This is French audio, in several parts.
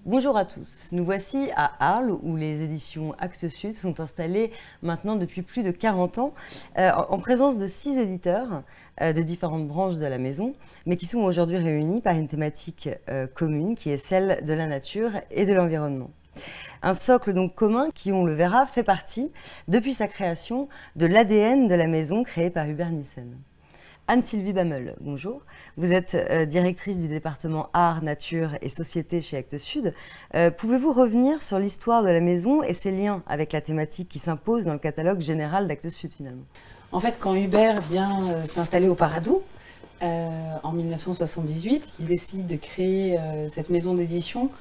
Bonjour à tous, nous voici à Arles où les éditions Actes Sud sont installées maintenant depuis plus de 40 ans en présence de 6 éditeurs de différentes branches de la maison mais qui sont aujourd'hui réunis par une thématique commune qui est celle de la nature et de l'environnement. Un socle donc commun qui, on le verra, fait partie depuis sa création de l'ADN de la maison créée par Hubert Nissen. Anne-Sylvie Bameul, bonjour. Vous êtes directrice du département Art, Nature et Société chez Actes Sud. Pouvez-vous revenir sur l'histoire de la maison et ses liens avec la thématique qui s'impose dans le catalogue général d'Actes Sud finalement? En fait, quand Hubert vient s'installer au Paradou en 1978, qu'il décide de créer cette maison d'édition,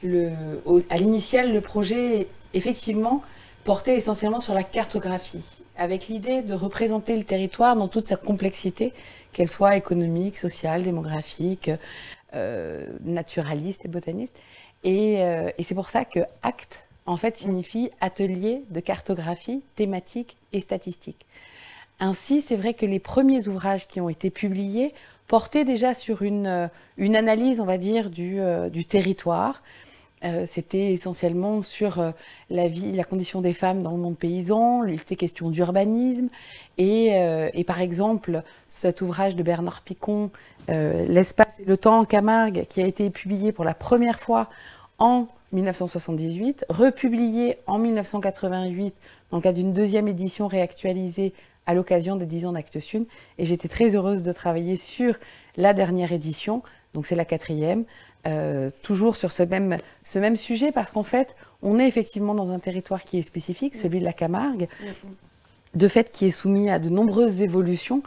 à l'initiale, le projet, effectivement, portait essentiellement sur la cartographie, avec l'idée de représenter le territoire dans toute sa complexité, qu'elle soit économique, sociale, démographique, naturaliste et botaniste. Et c'est pour ça que ACT, en fait, signifie atelier de cartographie thématique et statistique. Ainsi, c'est vrai que les premiers ouvrages qui ont été publiés portaient déjà sur une analyse, on va dire, du territoire. C'était essentiellement sur la vie, la condition des femmes dans le monde paysan, il était question d'urbanisme. Et par exemple, cet ouvrage de Bernard Picon, L'espace et le temps en Camargue, qui a été publié pour la première fois en 1978, republié en 1988 dans le cadre d'une deuxième édition réactualisée à l'occasion des 10 ans d'Actes Sud. Et j'étais très heureuse de travailler sur la dernière édition, donc c'est la 4e, toujours sur ce même sujet, parce qu'en fait, on est effectivement dans un territoire qui est spécifique, celui de la Camargue, de fait qui est soumis à de nombreuses évolutions.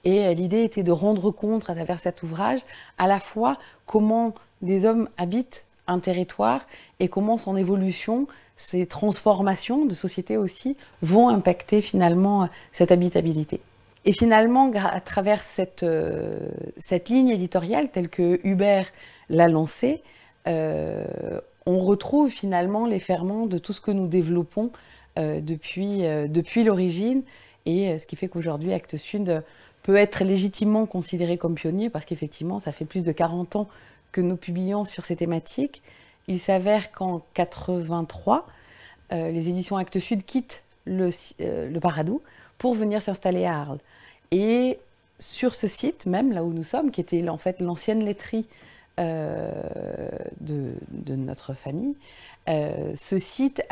Et l'idée était de rendre compte à travers cet ouvrage à la fois comment des hommes habitent un territoire et comment son évolution, ces transformations de société aussi, vont impacter finalement cette habitabilité. Et finalement, à travers cette ligne éditoriale telle que Hubert l'a lancée, on retrouve finalement les ferments de tout ce que nous développons depuis l'origine, et ce qui fait qu'aujourd'hui Actes Sud peut être légitimement considéré comme pionnier, parce qu'effectivement ça fait plus de 40 ans que nous publions sur ces thématiques. Il s'avère qu'en 83, les éditions Actes Sud quittent le Paradou pour venir s'installer à Arles. Et sur ce site, même là où nous sommes, qui était en fait l'ancienne laiterie de notre famille, ce site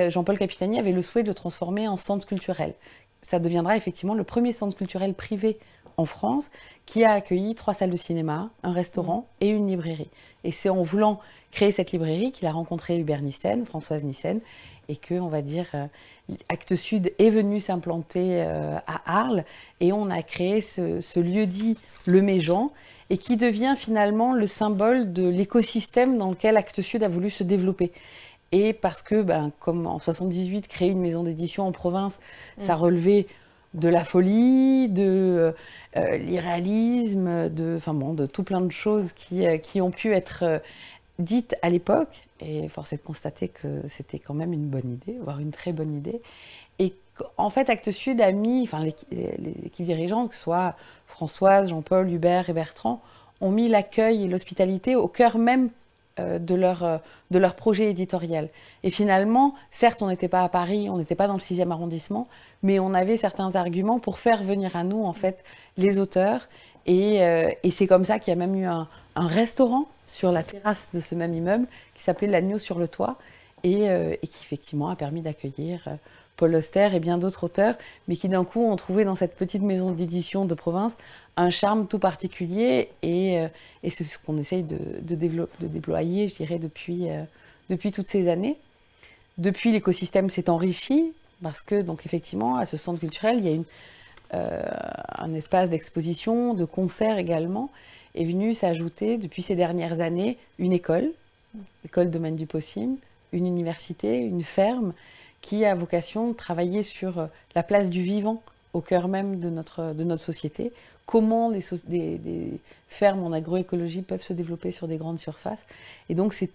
Jean-Paul Capitani avait le souhait de le transformer en centre culturel. Ça deviendra effectivement le premier centre culturel privé en France qui a accueilli 3 salles de cinéma, un restaurant et une librairie. Et c'est en voulant créer cette librairie qu'il a rencontré Hubert Nissen, Françoise Nissen, et que, on va dire, Actes Sud est venu s'implanter à Arles, et on a créé ce lieu-dit Le Méjean, et qui devient finalement le symbole de l'écosystème dans lequel Actes Sud a voulu se développer. Et parce que, comme en 78, créer une maison d'édition en province, ça relevait de la folie, de l'irréalisme, de tout plein de choses qui ont pu être dites à l'époque. Et force est de constater que c'était quand même une bonne idée, voire une très bonne idée. Et en fait, Actes Sud a mis, l'équipe dirigeante, que ce soit Françoise, Jean-Paul, Hubert et Bertrand, ont mis l'accueil et l'hospitalité au cœur même de leur projet éditorial. Et finalement, certes, on n'était pas à Paris, on n'était pas dans le 6e arrondissement, mais on avait certains arguments pour faire venir à nous, en fait, les auteurs. Et c'est comme ça qu'il y a même eu un restaurant sur la terrasse de ce même immeuble qui s'appelait L'Agneau sur le toit, et qui effectivement a permis d'accueillir Paul Auster et bien d'autres auteurs, mais qui d'un coup ont trouvé dans cette petite maison d'édition de province un charme tout particulier, et c'est ce qu'on essaye de déployer, je dirais, depuis toutes ces années. Depuis, l'écosystème s'est enrichi, parce que, donc, effectivement, à ce centre culturel, il y a un espace d'exposition, de concert également, est venu s'ajouter, depuis ces dernières années, une école, l'école Domaine du possible, une université, une ferme, qui a vocation de travailler sur la place du vivant au cœur même de notre société, comment des fermes en agroécologie peuvent se développer sur des grandes surfaces. Et donc c'est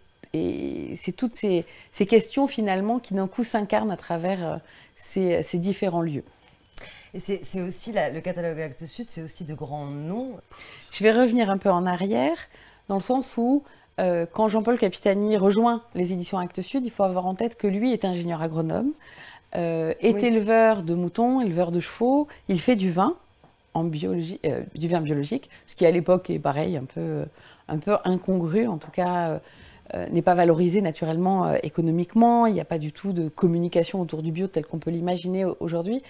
toutes ces questions finalement qui d'un coup s'incarnent à travers ces différents lieux. Et c'est aussi, le catalogue Actes Sud, c'est aussi de grands noms. Je vais revenir un peu en arrière, dans le sens où quand Jean-Paul Capitani rejoint les éditions Actes Sud, il faut avoir en tête que lui est ingénieur agronome, est éleveur de moutons, éleveur de chevaux, il fait du vin en biologie, du vin biologique, ce qui à l'époque est pareil, un peu incongru, en tout cas n'est pas valorisé naturellement économiquement, il n'y a pas du tout de communication autour du bio tel qu'on peut l'imaginer aujourd'hui.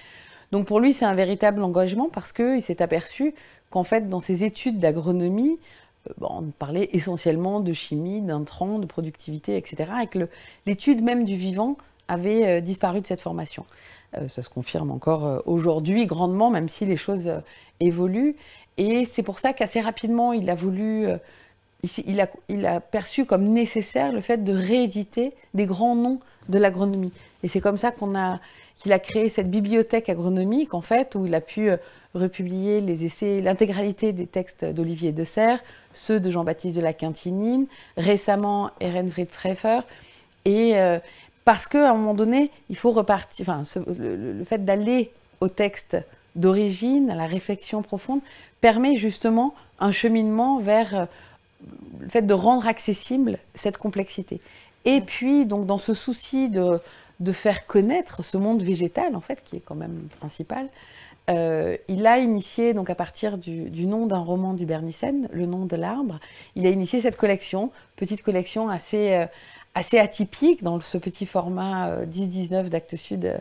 Donc pour lui, c'est un véritable engagement parce qu'il s'est aperçu qu'en fait, dans ses études d'agronomie, on parlait essentiellement de chimie, d'intrants, de productivité, etc. Et que l'étude même du vivant avait disparu de cette formation. Ça se confirme encore aujourd'hui grandement, même si les choses évoluent. Et c'est pour ça qu'assez rapidement, il a voulu... Il a perçu comme nécessaire le fait de rééditer des grands noms de l'agronomie. Et c'est comme ça qu'il a créé cette bibliothèque agronomique, en fait, où il a pu republier les essais, l'intégralité des textes d'Olivier de Serres, ceux de Jean-Baptiste de la Quintinine, récemment Ehrenfried Pfeffer. Et parce qu'à un moment donné, il faut repartir. Enfin, le fait d'aller au texte d'origine, à la réflexion profonde, permet justement un cheminement vers le fait de rendre accessible cette complexité. Et puis, donc, dans ce souci de faire connaître ce monde végétal, en fait, qui est quand même principal, il a initié, donc à partir du nom d'un roman du Bernissen, Le nom de l'arbre, il a initié cette collection, petite collection assez atypique dans ce petit format 10-19 d'Actes Sud,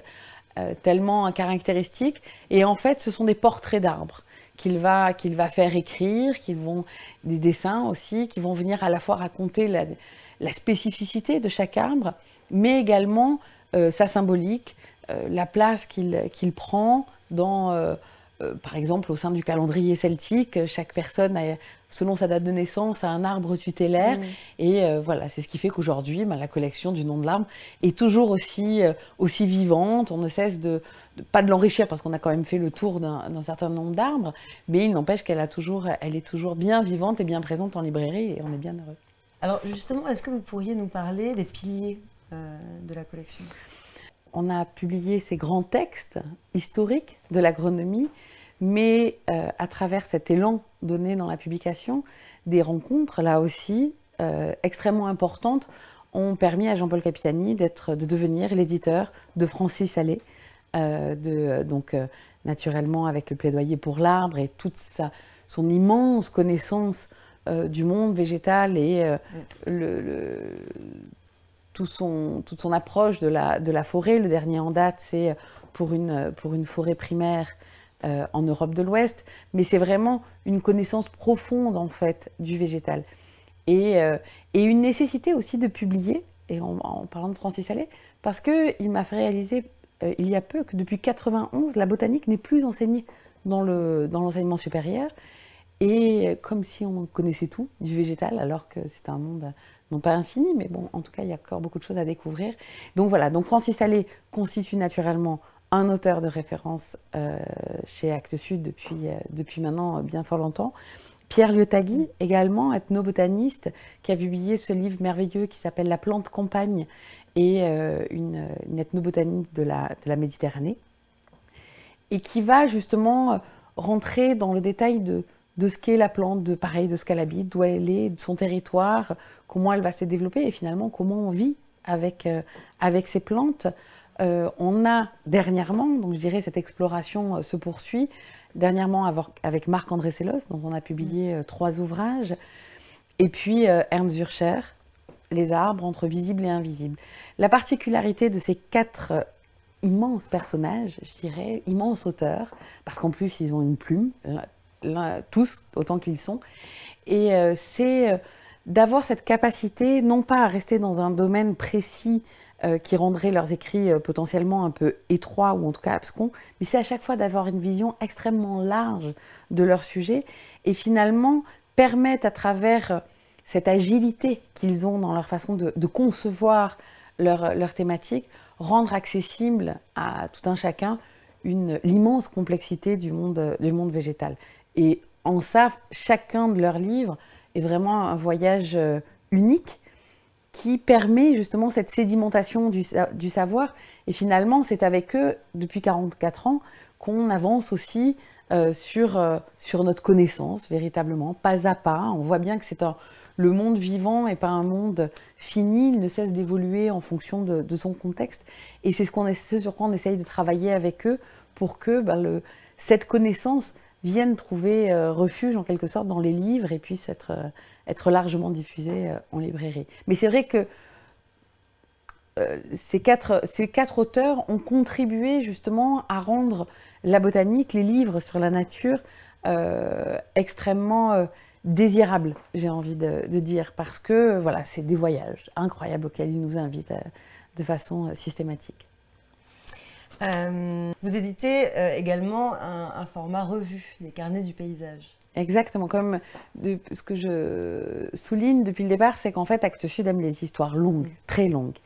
tellement caractéristique. Et en fait, ce sont des portraits d'arbres qu'il va faire écrire, des dessins aussi, qui vont venir à la fois raconter la spécificité de chaque arbre, mais également sa symbolique, la place qu'il prend dans, par exemple, au sein du calendrier celtique, chaque personne, selon sa date de naissance, a un arbre tutélaire. Et voilà, c'est ce qui fait qu'aujourd'hui, la collection du nom de l'arbre est toujours aussi vivante. On ne cesse pas de l'enrichir, parce qu'on a quand même fait le tour d'un certain nombre d'arbres, mais il n'empêche elle est toujours bien vivante et bien présente en librairie, et on est bien heureux. Alors justement, est-ce que vous pourriez nous parler des piliers de la collection ? On a publié ces grands textes historiques de l'agronomie, mais à travers cet élan donné dans la publication, des rencontres, là aussi, extrêmement importantes, ont permis à Jean-Paul Capitani de devenir l'éditeur de Francis Allais, donc naturellement avec le plaidoyer pour l'arbre et toute son immense connaissance du monde végétal et toute son approche de la forêt. Le dernier en date, c'est pour une forêt primaire en Europe de l'Ouest, mais c'est vraiment une connaissance profonde en fait du végétal. Et une nécessité aussi de publier, et en parlant de Francis Allais, parce qu'il m'a fait réaliser il y a peu que depuis 1991, la botanique n'est plus enseignée dans l'enseignement supérieur, et comme si on connaissait tout du végétal, alors que c'est un monde non pas infini, mais bon, en tout cas, il y a encore beaucoup de choses à découvrir. Donc voilà, donc Francis Allais constitue naturellement un auteur de référence chez Actes Sud depuis maintenant bien fort longtemps. Pierre Liotagui, également ethnobotaniste, qui a publié ce livre merveilleux qui s'appelle La plante campagne, et une ethnobotanique de la Méditerranée, et qui va justement rentrer dans le détail de ce qu'est la plante, de ce qu'elle habite, d'où elle est, de son territoire, comment elle va se développer, et finalement comment on vit avec ces plantes. On a dernièrement, donc je dirais cette exploration se poursuit, dernièrement avec Marc-André Sellos, dont on a publié 3 ouvrages, et puis Ernst Zürcher, Les arbres entre visibles et invisibles. La particularité de ces 4 immenses personnages, je dirais, immenses auteurs, parce qu'en plus ils ont une plume, tous autant qu'ils sont, et c'est d'avoir cette capacité non pas à rester dans un domaine précis qui rendrait leurs écrits potentiellement un peu étroits ou en tout cas abscons, mais c'est à chaque fois d'avoir une vision extrêmement large de leur sujet et finalement permettre à travers cette agilité qu'ils ont dans leur façon de concevoir leur thématique, rendre accessible à tout un chacun l'immense complexité du monde végétal. Et en ça, chacun de leurs livres est vraiment un voyage unique qui permet justement cette sédimentation du savoir. Et finalement, c'est avec eux, depuis 44 ans, qu'on avance aussi sur notre connaissance, véritablement, pas à pas. On voit bien que c'est le monde vivant n'est pas un monde fini, il ne cesse d'évoluer en fonction de son contexte. Et c'est ce sur quoi on essaye de travailler avec eux pour que cette connaissance vienne trouver refuge en quelque sorte dans les livres et puisse être largement diffusée en librairie. Mais c'est vrai que ces quatre auteurs ont contribué justement à rendre la botanique, les livres sur la nature, extrêmement désirables, j'ai envie de dire, parce que voilà, c'est des voyages incroyables auxquels ils nous invitent de façon systématique. Vous éditez également un format revue, les carnets du paysage. Exactement, comme ce que je souligne depuis le départ, c'est qu'en fait, Actes Sud aime les histoires longues, très longues.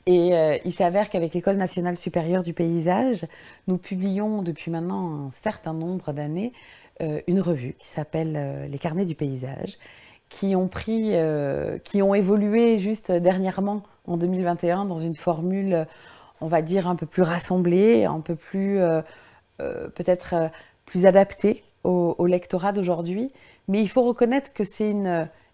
Et il s'avère qu'avec l'École nationale supérieure du paysage, nous publions depuis maintenant un certain nombre d'années une revue qui s'appelle Les carnets du paysage, qui ont évolué juste dernièrement, en 2021, dans une formule, on va dire, un peu plus rassemblée, un peu plus, peut-être plus adaptée au lectorat d'aujourd'hui. Mais il faut reconnaître que c'est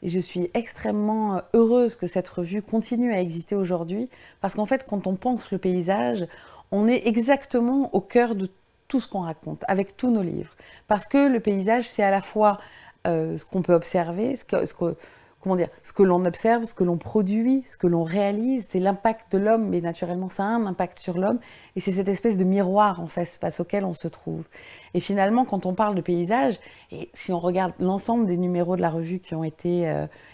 et je suis extrêmement heureuse que cette revue continue à exister aujourd'hui, parce qu'en fait, quand on pense le paysage, on est exactement au cœur de tout ce qu'on raconte, avec tous nos livres. Parce que le paysage, c'est à la fois ce qu'on peut observer, ce que l'on observe, ce que l'on produit, ce que l'on réalise, c'est l'impact de l'homme, mais naturellement ça a un impact sur l'homme, et c'est cette espèce de miroir en fait, face auquel on se trouve. Et finalement, quand on parle de paysage, et si on regarde l'ensemble des numéros de la revue qui ont été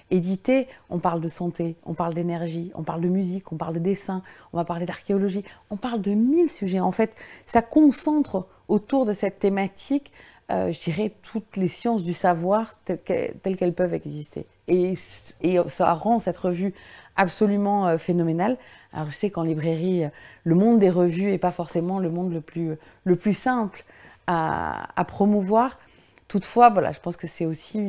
édités, on parle de santé, on parle d'énergie, on parle de musique, on parle de dessin, on va parler d'archéologie, on parle de 1000 sujets. En fait, ça concentre autour de cette thématique je dirais, toutes les sciences du savoir telles qu'elles peuvent exister. Et ça rend cette revue absolument phénoménale. Alors je sais qu'en librairie, le monde des revues n'est pas forcément le monde le plus simple à promouvoir. Toutefois, voilà, je pense que c'est aussi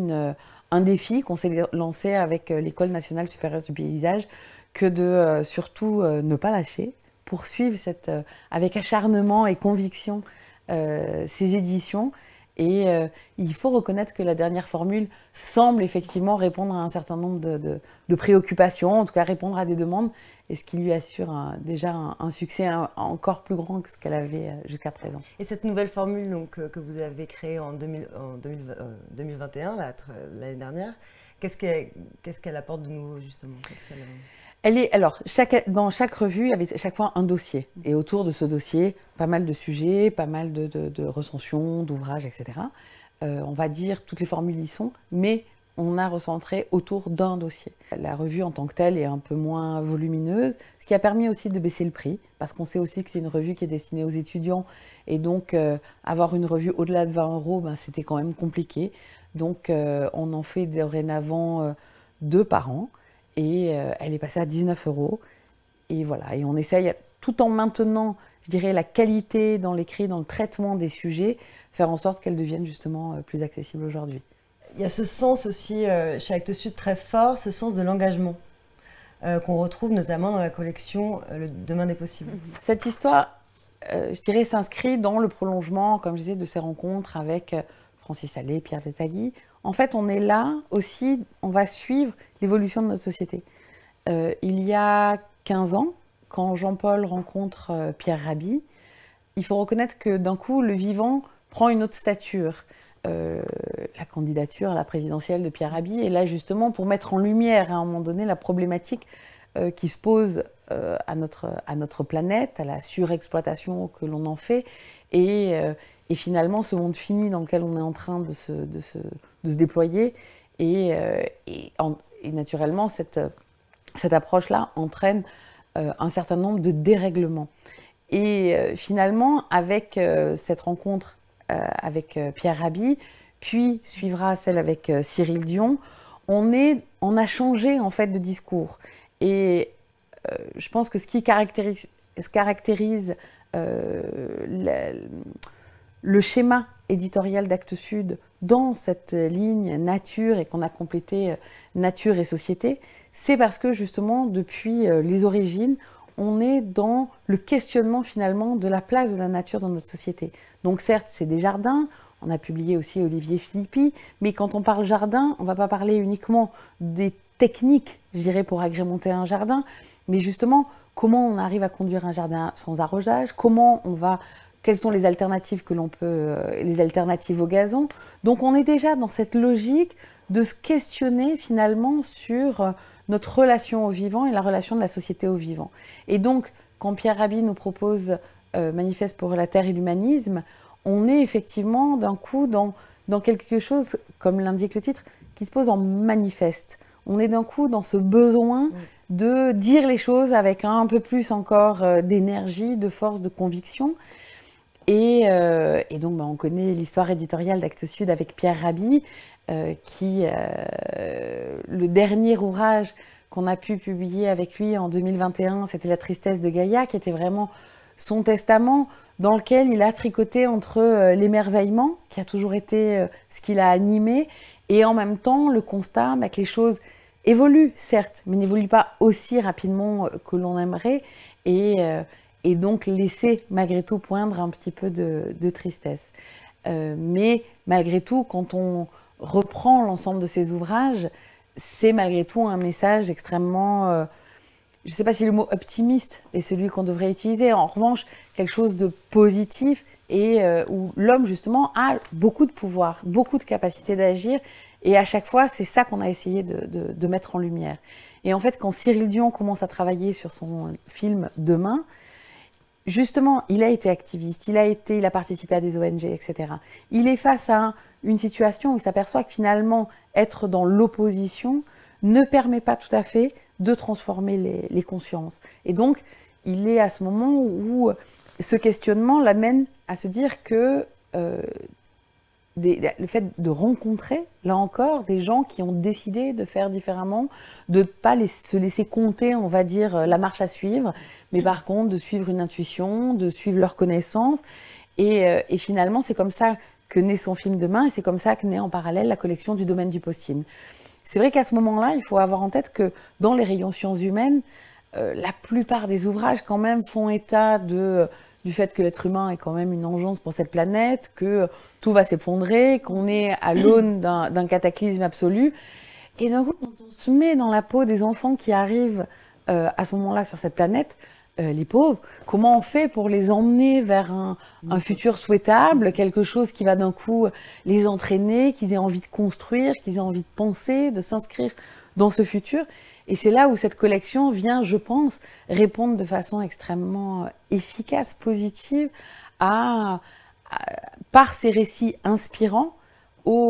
un défi qu'on s'est lancé avec l'École nationale supérieure du paysage, que de surtout ne pas lâcher, poursuivre avec acharnement et conviction ces éditions. Et il faut reconnaître que la dernière formule semble effectivement répondre à un certain nombre de préoccupations, en tout cas répondre à des demandes, et ce qui lui assure déjà un succès encore plus grand que ce qu'elle avait jusqu'à présent. Et cette nouvelle formule donc, que vous avez créée en 2021, l'année dernière, qu'est-ce qu'elle apporte de nouveau justement? Alors, dans chaque revue, il y avait chaque fois un dossier. Et autour de ce dossier, pas mal de sujets, pas mal de recensions, d'ouvrages, etc. On va dire, toutes les formules y sont, mais on a recentré autour d'un dossier. La revue en tant que telle est un peu moins volumineuse, ce qui a permis aussi de baisser le prix, parce qu'on sait aussi que c'est une revue qui est destinée aux étudiants, et donc avoir une revue au-delà de 20 €, c'était quand même compliqué. Donc on en fait dorénavant 2 par an. Et elle est passée à 19 €. Et voilà, et on essaye, tout en maintenant, je dirais, la qualité dans l'écrit, dans le traitement des sujets, faire en sorte qu'elle devienne justement plus accessible aujourd'hui. Il y a ce sens aussi chez Actes Sud très fort, ce sens de l'engagement, qu'on retrouve notamment dans la collection Le Demain des possibles. Cette histoire, je dirais, s'inscrit dans le prolongement, comme je disais, de ces rencontres avec Francis Allais, Pierre Vesagui. En fait, on est là aussi, on va suivre l'évolution de notre société. Il y a 15 ans, quand Jean-Paul rencontre Pierre Rabhi, il faut reconnaître que d'un coup, le vivant prend une autre stature. La candidature à la présidentielle de Pierre Rabhi est là justement pour mettre en lumière à un moment donné la problématique qui se pose à notre planète, à la surexploitation que l'on en fait, et finalement ce monde fini dans lequel on est en train de se déployer. Et naturellement, cette approche-là entraîne un certain nombre de dérèglements. Et finalement, avec cette rencontre avec Pierre Rabhi, puis suivra celle avec Cyril Dion, on a changé en fait de discours. Et je pense que ce qui caractérise le schéma éditorial d'Actes Sud dans cette ligne nature, et qu'on a complété nature et société, c'est parce que justement depuis les origines, on est dans le questionnement finalement de la place de la nature dans notre société. Donc certes, c'est des jardins, on a publié aussi Olivier Philippi, mais quand on parle jardin, on ne va pas parler uniquement des techniques, je dirais, pour agrémenter un jardin, mais justement, comment on arrive à conduire un jardin sans arrosage, quelles sont les alternatives que l'on peut, les alternatives au gazon. Donc on est déjà dans cette logique de se questionner finalement sur notre relation au vivant et la relation de la société au vivant. Et donc, quand Pierre Rabhi nous propose Manifeste pour la Terre et l'humanisme, on est effectivement d'un coup dans quelque chose, comme l'indique le titre, qui se pose en manifeste. On est d'un coup dans ce besoin de dire les choses avec un peu plus encore d'énergie, de force, de conviction. Et donc, on connaît l'histoire éditoriale d'Actes Sud avec Pierre Rabhi, le dernier ouvrage qu'on a pu publier avec lui en 2021, c'était La tristesse de Gaïa, qui était vraiment son testament, dans lequel il a tricoté entre l'émerveillement, qui a toujours été ce qui l'a animé, et en même temps le constat que les choses évoluent, certes, mais n'évoluent pas aussi rapidement que l'on aimerait, et donc laisser malgré tout poindre un petit peu de tristesse. Mais malgré tout, quand on reprend l'ensemble de ces ouvrages, c'est malgré tout un message extrêmement, je ne sais pas si le mot optimiste est celui qu'on devrait utiliser, en revanche, quelque chose de positif et où l'homme justement a beaucoup de pouvoir, beaucoup de capacité d'agir, et à chaque fois, c'est ça qu'on a essayé de mettre en lumière. Et en fait, quand Cyril Dion commence à travailler sur son film Demain, justement, il a été activiste, il a participé à des ONG, etc. Il est face à une situation où il s'aperçoit que finalement, être dans l'opposition ne permet pas tout à fait de transformer les consciences. Et donc, il est à ce moment où ce questionnement l'amène à se dire que le fait de rencontrer, là encore, des gens qui ont décidé de faire différemment, de ne pas se laisser compter, on va dire, la marche à suivre, mais par contre de suivre une intuition, de suivre leur connaissance. Et finalement, c'est comme ça que naît son film Demain, et c'est comme ça que naît en parallèle la collection du domaine du possible. C'est vrai qu'à ce moment-là, il faut avoir en tête que dans les rayons sciences humaines, la plupart des ouvrages quand même font état du fait que l'être humain est quand même une engeance pour cette planète, que tout va s'effondrer, qu'on est à l'aune d'un cataclysme absolu. Et d'un coup, quand on se met dans la peau des enfants qui arrivent à ce moment-là sur cette planète, les pauvres, comment on fait pour les emmener vers un futur souhaitable, quelque chose qui va d'un coup les entraîner, qu'ils aient envie de construire, qu'ils aient envie de penser, de s'inscrire dans ce futur. Et c'est là où cette collection vient, je pense, répondre de façon extrêmement efficace, positive, par ces récits inspirants,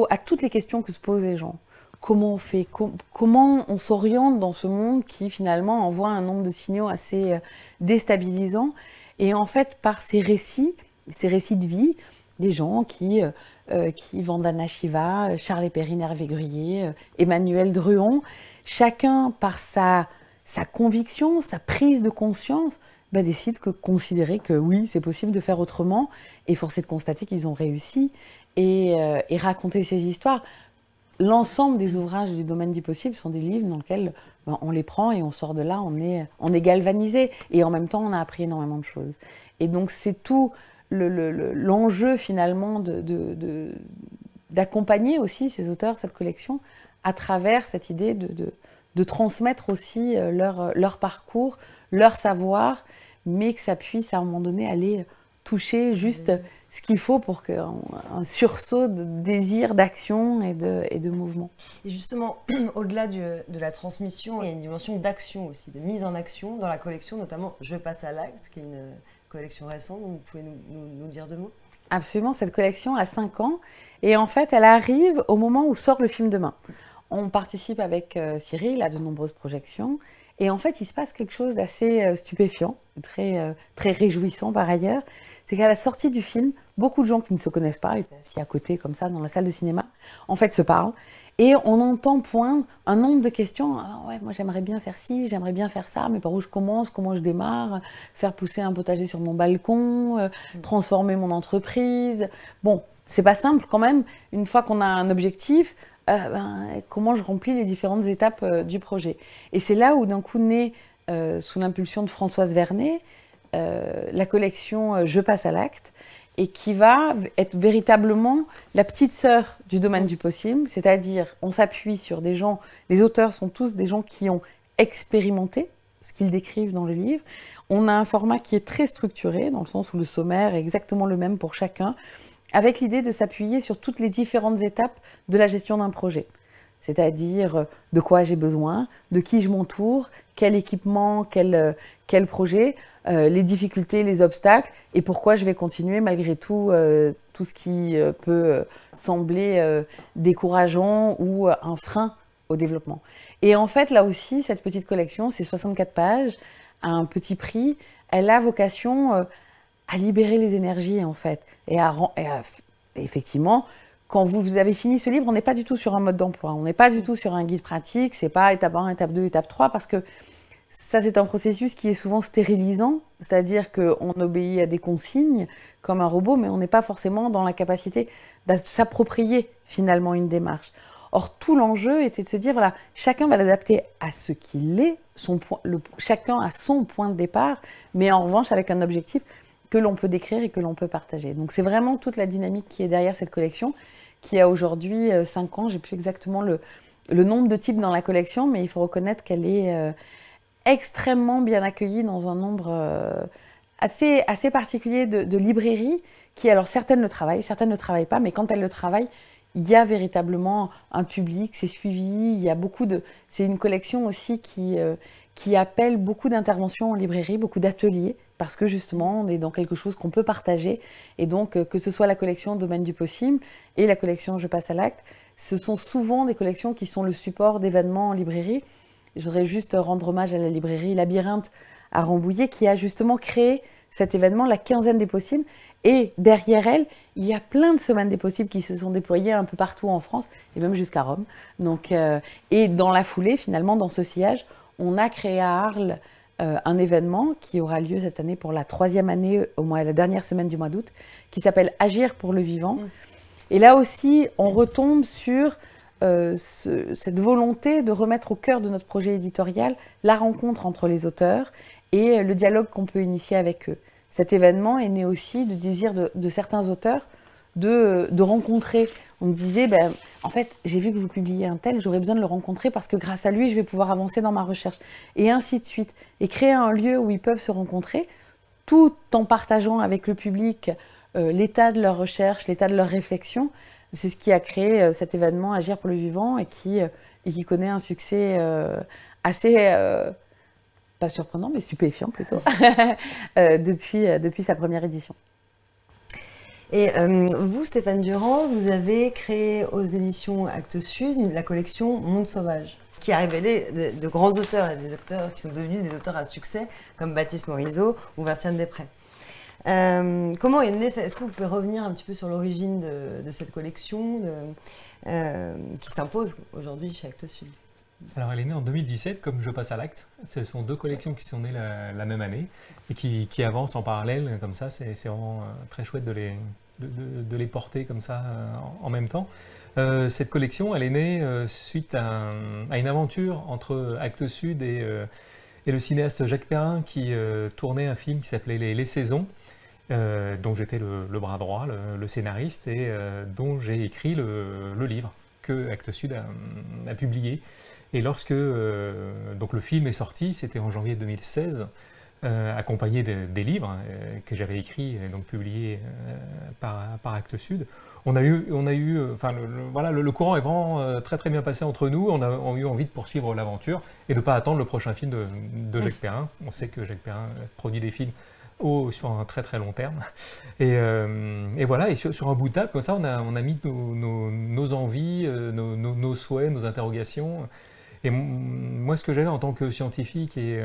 à toutes les questions que se posent les gens. Comment on fait, comment on s'oriente dans ce monde qui finalement envoie un nombre de signaux assez déstabilisants. Et en fait, par ces récits de vie, des gens qui Vandana Shiva, Charles Perrine, Hervé Gruyé, Emmanuel Druon, chacun par sa conviction, sa prise de conscience, décide de considérer que oui, c'est possible de faire autrement, et force est de constater qu'ils ont réussi, et raconter ces histoires. L'ensemble des ouvrages du domaine du possible sont des livres dans lesquels on les prend et on sort de là, on est galvanisé, et en même temps on a appris énormément de choses. Et donc c'est tout l'enjeu finalement d'accompagner aussi ces auteurs, cette collection, à travers cette idée de transmettre aussi leur parcours, leur savoir, mais que ça puisse à un moment donné aller toucher juste ce qu'il faut pour qu'un sursaut de désir, d'action et de mouvement. Et justement, au-delà de la transmission, il y a une dimension d'action aussi, de mise en action dans la collection, notamment Je passe à l'acte, qui est une collection récente, donc vous pouvez nous dire deux mots? Absolument, cette collection a 5 ans, et en fait elle arrive au moment où sort le film Demain. On participe avec Cyril à de nombreuses projections, et en fait il se passe quelque chose d'assez stupéfiant, très réjouissant par ailleurs. C'est qu'à la sortie du film, beaucoup de gens qui ne se connaissent pas, étaient assis à côté comme ça dans la salle de cinéma, en fait se parlent, et on entend poindre un nombre de questions. Ah ouais, moi j'aimerais bien faire ci, j'aimerais bien faire ça, mais par où je commence, comment je démarre, faire pousser un potager sur mon balcon, transformer mon entreprise. Bon, c'est pas simple quand même, une fois qu'on a un objectif, comment je remplis les différentes étapes du projet. Et c'est là où d'un coup naît, sous l'impulsion de Françoise Vernet, la collection Je passe à l'acte, et qui va être véritablement la petite sœur du domaine du possible, c'est-à-dire on s'appuie sur des gens, les auteurs sont tous des gens qui ont expérimenté ce qu'ils décrivent dans le livre. On a un format qui est très structuré, dans le sens où le sommaire est exactement le même pour chacun, avec l'idée de s'appuyer sur toutes les différentes étapes de la gestion d'un projet. C'est-à-dire de quoi j'ai besoin, de qui je m'entoure, quel équipement, quel projet, les difficultés, les obstacles, et pourquoi je vais continuer malgré tout, tout ce qui peut sembler décourageant ou un frein au développement. Et en fait, là aussi, cette petite collection, c'est 64 pages, à un petit prix, elle a vocation à libérer les énergies, en fait, effectivement, quand vous avez fini ce livre, on n'est pas du tout sur un mode d'emploi, on n'est pas du tout sur un guide pratique, c'est pas étape 1, étape 2, étape 3, parce que ça, c'est un processus qui est souvent stérilisant, c'est-à-dire qu'on obéit à des consignes comme un robot, mais on n'est pas forcément dans la capacité de s'approprier finalement une démarche. Or, tout l'enjeu était de se dire, voilà, chacun va l'adapter à ce qu'il est, chacun a son point de départ, mais en revanche avec un objectif que l'on peut décrire et que l'on peut partager. Donc c'est vraiment toute la dynamique qui est derrière cette collection, qui a aujourd'hui 5 ans, j'ai plus exactement le nombre de types dans la collection, mais il faut reconnaître qu'elle est extrêmement bien accueillie dans un nombre assez particulier de librairies, qui alors certaines le travaillent, certaines ne travaillent pas, mais quand elles le travaillent, il y a véritablement un public, c'est suivi, il y a c'est une collection aussi qui appelle beaucoup d'interventions en librairie, beaucoup d'ateliers, parce que justement, on est dans quelque chose qu'on peut partager. Et donc, que ce soit la collection Domaine du possible et la collection Je passe à l'acte, ce sont souvent des collections qui sont le support d'événements en librairie. Je voudrais juste rendre hommage à la librairie Labyrinthe à Rambouillet, qui a justement créé cet événement, la quinzaine des possibles. Et derrière elle, il y a plein de semaines des possibles qui se sont déployées un peu partout en France, et même jusqu'à Rome. Donc, et dans la foulée, finalement, dans ce sillage, on a créé à Arles un événement qui aura lieu cette année pour la 3e année, la dernière semaine du mois d'août, qui s'appelle Agir pour le vivant. Et là aussi, on retombe sur cette volonté de remettre au cœur de notre projet éditorial la rencontre entre les auteurs et le dialogue qu'on peut initier avec eux. Cet événement est né aussi du désir de certains auteurs de rencontrer. On me disait, en fait, j'ai vu que vous publiez un tel, j'aurais besoin de le rencontrer parce que grâce à lui, je vais pouvoir avancer dans ma recherche. Et ainsi de suite. Et créer un lieu où ils peuvent se rencontrer, tout en partageant avec le public l'état de leur recherche, l'état de leur réflexion. C'est ce qui a créé cet événement Agir pour le vivant et qui connaît un succès assez, pas surprenant, mais stupéfiant plutôt, depuis sa première édition. Et vous, Stéphane Durand, vous avez créé aux éditions Actes Sud la collection Monde Sauvage, qui a révélé de grands auteurs et des auteurs qui sont devenus des auteurs à succès, comme Baptiste Morisot ou Vinciane Després. Comment est née, est-ce que vous pouvez revenir un petit peu sur l'origine de cette collection qui s'impose aujourd'hui chez Actes Sud? Alors elle est née en 2017, comme Je passe à l'acte. Ce sont 2 collections qui sont nées la même année et qui avancent en parallèle, comme ça. C'est vraiment très chouette de les porter comme ça en même temps. Cette collection, elle est née suite à une aventure entre Actes Sud et le cinéaste Jacques Perrin qui tournait un film qui s'appelait Les Saisons, dont j'étais le bras droit, le scénariste, et dont j'ai écrit le livre que Actes Sud a publié. Et lorsque donc le film est sorti, c'était en janvier 2016, accompagné des livres que j'avais écrits et donc publiés par Actes Sud, on a eu voilà, le courant est vraiment très bien passé entre nous. On a eu envie de poursuivre l'aventure et de ne pas attendre le prochain film de Jacques Perrin. On sait que Jacques Perrin produit des films sur un très long terme. Et voilà, et sur un bout de table, comme ça, on a mis nos envies, nos souhaits, nos interrogations. Et moi, ce que j'avais en tant que scientifique, et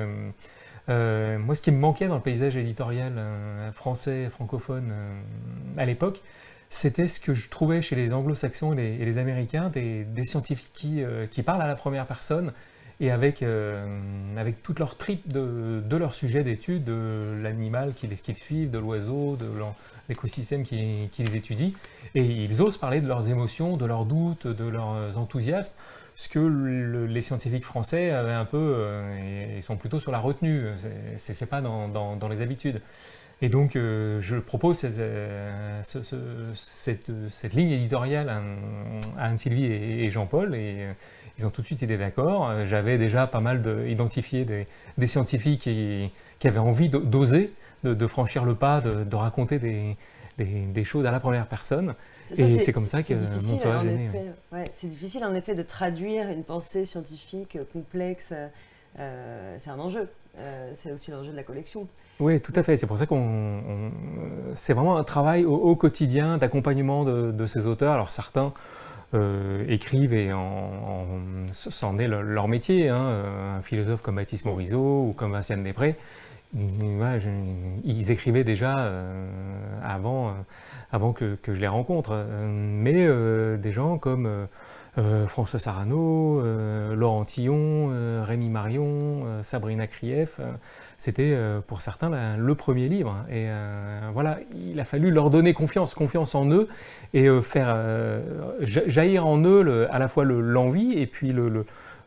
moi, ce qui me manquait dans le paysage éditorial français, francophone à l'époque, c'était ce que je trouvais chez les anglo-saxons et les américains, des scientifiques qui parlent à la première personne et avec toute leur trip de leur sujet d'étude, de l'animal qu'ils suivent, de l'oiseau, de l'écosystème qu'ils étudient. Et ils osent parler de leurs émotions, de leurs doutes, de leurs enthousiasmes, ce que les scientifiques français avaient un peu, et sont plutôt sur la retenue, c'est pas dans les habitudes. Et donc, je propose cette ligne éditoriale à Anne-Sylvie et Jean-Paul, et ils ont tout de suite été d'accord. J'avais déjà pas mal identifié des scientifiques qui avaient envie d'oser, de franchir le pas, de raconter des choses à la première personne. Et c'est comme ça que Monde Sauvage est né. Ouais, c'est difficile en effet de traduire une pensée scientifique complexe. C'est un enjeu. C'est aussi l'enjeu de la collection. Oui, tout à fait. C'est pour ça c'est vraiment un travail au quotidien d'accompagnement de ces auteurs. Alors certains écrivent et c'en est leur métier. Hein. Un philosophe comme Baptiste Morisot ou comme Vinciane Després, ouais, ils écrivaient déjà avant que je les rencontre. Mais des gens comme François Sarano, Laurent Tillon, Rémi Marion, Sabrina Krief, c'était pour certains le premier livre. Et voilà, il a fallu leur donner confiance en eux et faire jaillir en eux à la fois l'envie et puis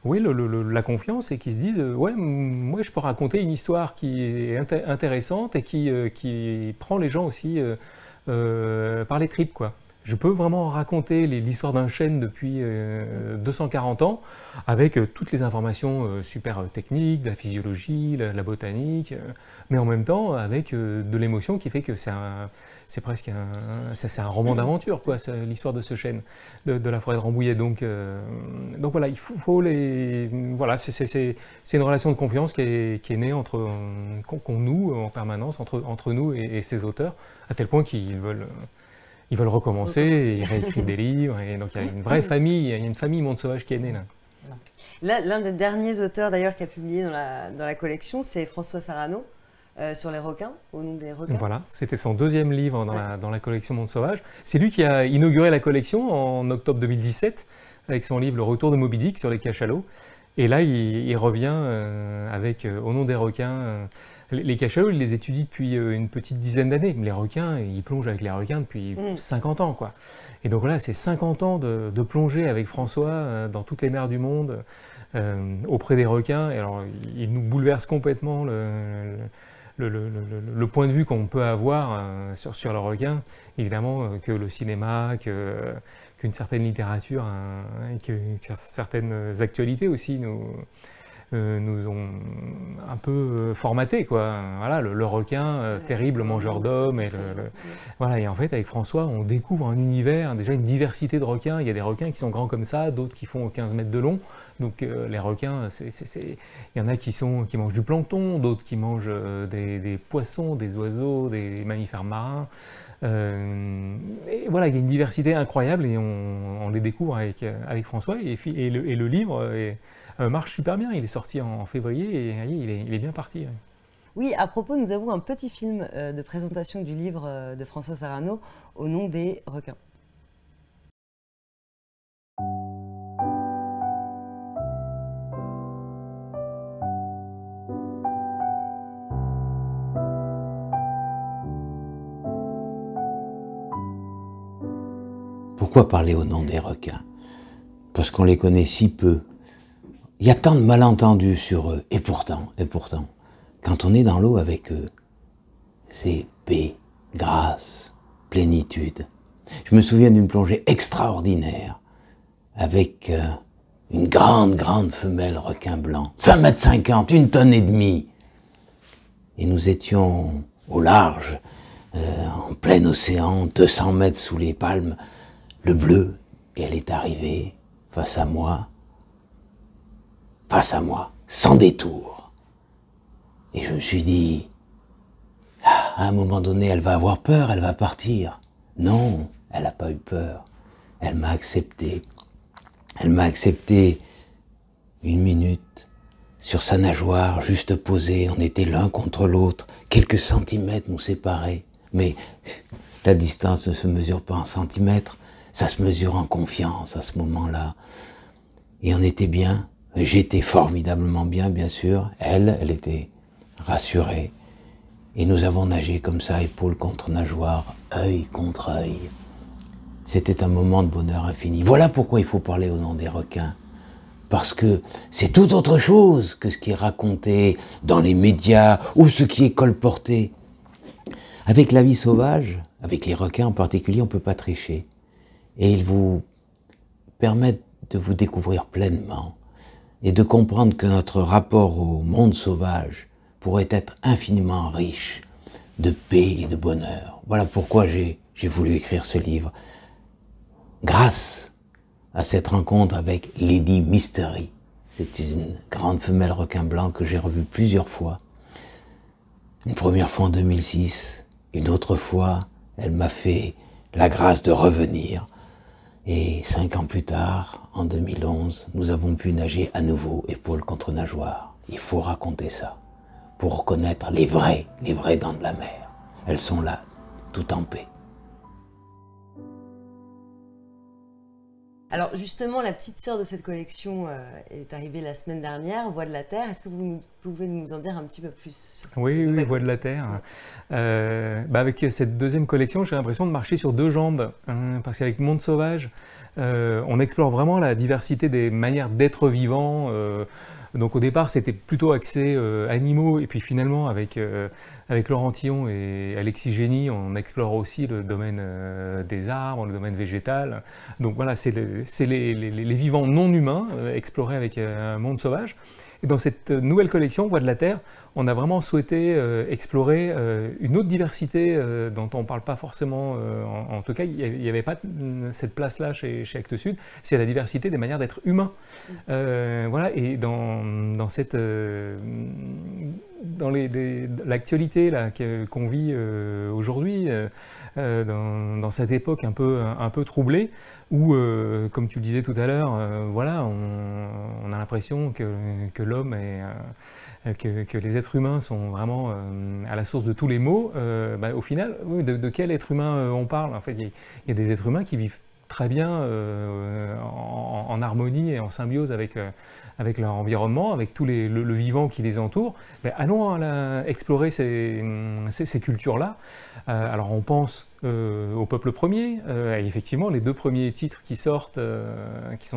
la confiance, et qui se disent ouais, moi je peux raconter une histoire qui est intéressante et qui prend les gens aussi par les tripes, quoi. Je peux vraiment raconter l'histoire d'un chêne depuis 240 ans avec toutes les informations super techniques, de la physiologie, la botanique, mais en même temps avec de l'émotion qui fait que c'est presque un roman d'aventure, quoi, l'histoire de ce chêne, de la forêt de Rambouillet. Donc voilà, il faut voilà, c'est une relation de confiance qui est née qu'on noue en permanence entre nous et ces auteurs, à tel point qu'ils veulent recommencer, et ils réécrivent des livres, et donc il y a une vraie famille, il y a une famille Monde Sauvage qui est née là. L'un des derniers auteurs d'ailleurs qui a publié dans la collection, c'est François Sarano, sur les requins, au nom des requins. Voilà, c'était son deuxième livre dans la collection Monde Sauvage. C'est lui qui a inauguré la collection en octobre 2017, avec son livre Le Retour de Moby Dick sur les cachalots. Et là, il revient avec Au nom des requins. Les cachalots, il les étudie depuis une petite dizaine d'années. Les requins, il plonge avec les requins depuis 50 ans, quoi. Et donc là, c'est 50 ans de plongée avec François dans toutes les mers du monde, auprès des requins. Et alors, il nous bouleverse complètement le point de vue qu'on peut avoir sur le requin. Évidemment, que le cinéma, qu'une certaine littérature, que certaines actualités aussi nous ont un peu formaté, quoi. Voilà, le requin, terrible mangeur d'hommes. Voilà, et en fait, avec François, on découvre un univers, déjà une diversité de requins. Il y a des requins qui sont grands comme ça, d'autres qui font 15 mètres de long. Donc les requins, il y en a qui mangent du plancton, d'autres qui mangent des poissons, des oiseaux, des mammifères marins. Et voilà, il y a une diversité incroyable, et on les découvre avec François, et le livre marche super bien. Il est sorti en février, et il est bien parti. Oui, à propos, nous avons un petit film de présentation du livre de François Sarano, Au nom des requins. Pourquoi parler au nom des requins? Parce qu'on les connaît si peu. Il y a tant de malentendus sur eux. Et pourtant, quand on est dans l'eau avec eux, c'est paix, grâce, plénitude. Je me souviens d'une plongée extraordinaire avec une grande femelle requin blanc, 5,50 m, 1,5 tonnes. Et nous étions au large, en plein océan, 200 mètres sous les palmes, le bleu, et elle est arrivée face à moi, sans détour. Et je me suis dit, à un moment donné, elle va avoir peur, elle va partir. Non, elle n'a pas eu peur. Elle m'a accepté. Elle m'a accepté 1 minute sur sa nageoire, juste posée. On était l'un contre l'autre. Quelques centimètres nous séparaient. Mais la distance ne se mesure pas en centimètres. Ça se mesure en confiance à ce moment-là. Et on était bien. J'étais formidablement bien sûr. Elle était rassurée. Et nous avons nagé comme ça, épaule contre nageoire, œil contre œil. C'était un moment de bonheur infini. Voilà pourquoi il faut parler au nom des requins. Parce que c'est tout autre chose que ce qui est raconté dans les médias ou ce qui est colporté. Avec la vie sauvage, avec les requins en particulier, on ne peut pas tricher. Et ils vous permettent de vous découvrir pleinement et de comprendre que notre rapport au monde sauvage pourrait être infiniment riche de paix et de bonheur. Voilà pourquoi j'ai voulu écrire ce livre. Grâce à cette rencontre avec Lady Mystery. C'est une grande femelle requin blanc que j'ai revue plusieurs fois. Une première fois en 2006, une autre fois, elle m'a fait la grâce de revenir. Et 5 ans plus tard, en 2011, nous avons pu nager à nouveau épaule contre nageoire. Il faut raconter ça pour reconnaître les vraies dents de la mer. Elles sont là, tout en paix. Alors justement, la petite sœur de cette collection est arrivée la semaine dernière, Voix de la Terre. Est-ce que vous pouvez nous en dire un petit peu plus sur cette Oui, Voix de la Terre. Avec cette deuxième collection, j'ai l'impression de marcher sur deux jambes, hein, parce qu'avec Monde Sauvage, on explore vraiment la diversité des manières d'être vivant. Donc au départ, c'était plutôt axé animaux, et puis finalement, avec Laurent Tillon et Alexis Génie, on explore aussi le domaine des arbres, le domaine végétal. Donc voilà, c'est les vivants non humains explorés avec Monde Sauvage. Et dans cette nouvelle collection, Voix de la Terre, on a vraiment souhaité explorer une autre diversité dont on ne parle pas forcément, en tout cas, il n'y avait pas cette place-là chez Actes Sud, c'est la diversité des manières d'être humain. Voilà, et dans l'actualité qu'on vit aujourd'hui, dans cette époque un peu troublée, où, comme tu le disais tout à l'heure, voilà, on a l'impression que l'homme que les êtres humains sont vraiment à la source de tous les maux. Au final, oui, de quel être humain on parle? En fait, il y a des êtres humains qui vivent très bien en harmonie et en symbiose avec leur environnement, avec tout le vivant qui les entoure. Allons explorer ces cultures-là. Alors on pense au peuple premier, et effectivement les deux premiers titres qui sont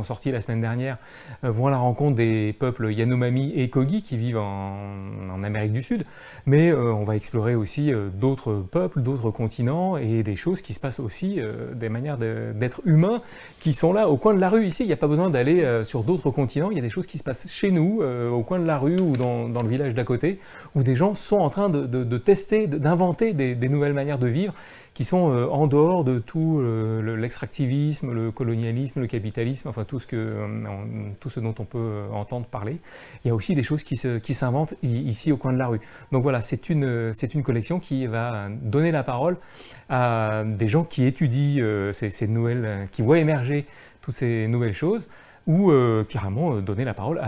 sortis la semaine dernière, vont à la rencontre des peuples Yanomami et Kogi qui vivent en Amérique du Sud, mais on va explorer aussi d'autres peuples, d'autres continents, et des choses qui se passent aussi, des manières d'être humains qui sont là au coin de la rue. Ici, il n'y a pas besoin d'aller sur d'autres continents, il y a des choses qui se passent chez nous, au coin de la rue ou dans le village d'à côté, où des gens sont en train de tester, d'inventer des nouvelles manières de vivre qui sont en dehors de tout l'extractivisme, le colonialisme, le capitalisme, enfin tout ce dont on peut entendre parler. Il y a aussi des choses qui s'inventent ici au coin de la rue. Donc voilà, c'est une collection qui va donner la parole à des gens qui étudient ces nouvelles, qui voient émerger toutes ces nouvelles choses, ou carrément donner la parole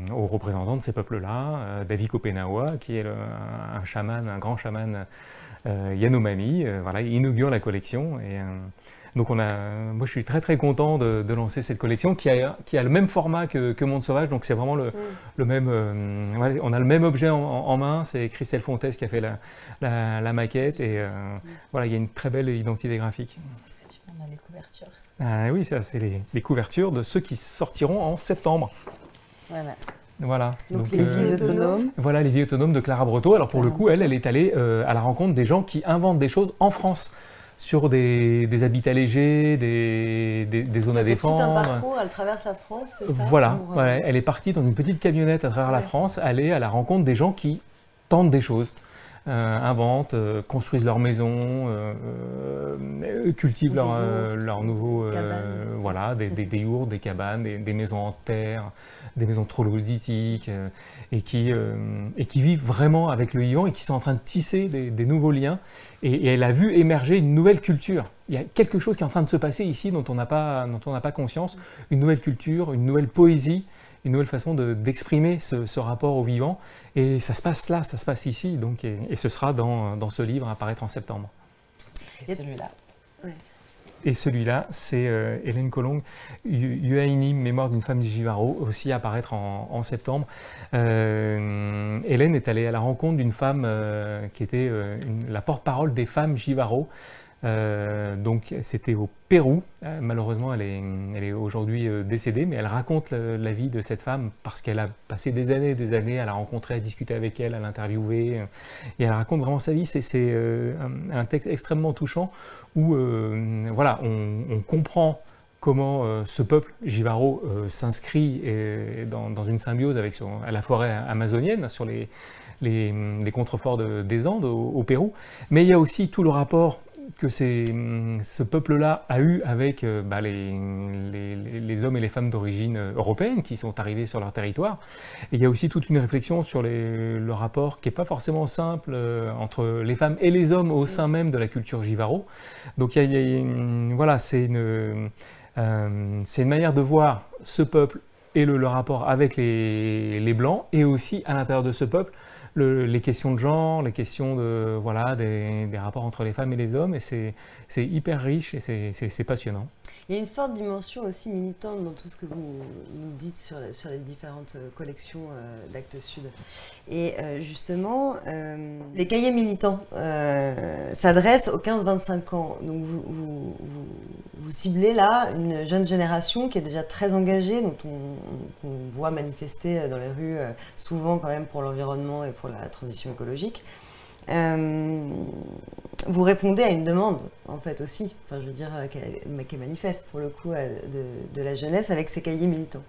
aux représentants de ces peuples-là, David Kopenawa, qui est un chaman, un grand chaman Yanomami, voilà, il inaugure la collection. Et donc moi je suis très très content de lancer cette collection qui a le même format que Monde Sauvage, donc c'est vraiment le même, on a le même objet en main. C'est Christelle Fontes qui a fait la maquette, et voilà, il y a une très belle identité graphique. On a les couvertures. Oui, ça c'est les couvertures de ceux qui sortiront en septembre. Voilà. Donc les vies autonomes. Voilà, les vies autonomes de Clara Breteau. Alors pour le coup, elle est allée à la rencontre des gens qui inventent des choses en France, sur des habitats légers, des zones à défendre. Tout un parcours, elle traverse la France, c'est ça? Voilà, elle est partie dans une petite camionnette à travers la France, aller à la rencontre des gens qui tentent des choses. Inventent, construisent leur maison, cultivent leur nouveau, voilà, des yourtes, des cabanes, des maisons en terre, des maisons troglodytiques, et qui vivent vraiment avec le vivant et qui sont en train de tisser des nouveaux liens. Et elle a vu émerger une nouvelle culture. Il y a quelque chose qui est en train de se passer ici dont on n'a pas conscience, une nouvelle culture, une nouvelle poésie, une nouvelle façon d'exprimer ce rapport au vivant. Et ça se passe là, ça se passe ici, donc, et ce sera dans ce livre à apparaître en septembre. Et celui-là. Et celui-là, c'est Hélène Colomb, Yuaini, Mémoire d'une femme Jivaro, aussi à apparaître en septembre. Hélène est allée à la rencontre d'une femme qui était la porte-parole des femmes Jivaro, Donc c'était au Pérou. Malheureusement, elle est aujourd'hui décédée, mais elle raconte la vie de cette femme parce qu'elle a passé des années à la rencontrer, à discuter avec elle, à l'interviewer. Et elle raconte vraiment sa vie. C'est un texte extrêmement touchant où voilà, on comprend comment ce peuple Jivaro s'inscrit dans une symbiose avec la forêt amazonienne, sur les contreforts des Andes au Pérou. Mais il y a aussi tout le rapport que ce peuple-là a eu avec les hommes et les femmes d'origine européenne qui sont arrivés sur leur territoire. Et il y a aussi toute une réflexion sur le rapport qui n'est pas forcément simple entre les femmes et les hommes au sein même de la culture Jivaro. Donc voilà, c'est une manière de voir ce peuple et le rapport avec les Blancs, et aussi à l'intérieur de ce peuple, les questions de genre, les questions des rapports entre les femmes et les hommes, et c'est hyper riche et c'est passionnant. Il y a une forte dimension aussi militante dans tout ce que vous nous dites sur les différentes collections d'Actes Sud. Et justement, les cahiers militants s'adressent aux 15-25 ans. Donc vous ciblez là une jeune génération qui est déjà très engagée, dont on voit manifester dans les rues souvent quand même pour l'environnement et pour la transition écologique. Vous répondez à une demande, en fait, aussi, enfin, je veux dire, qui est manifeste, pour le coup, de la jeunesse avec ses cahiers militants.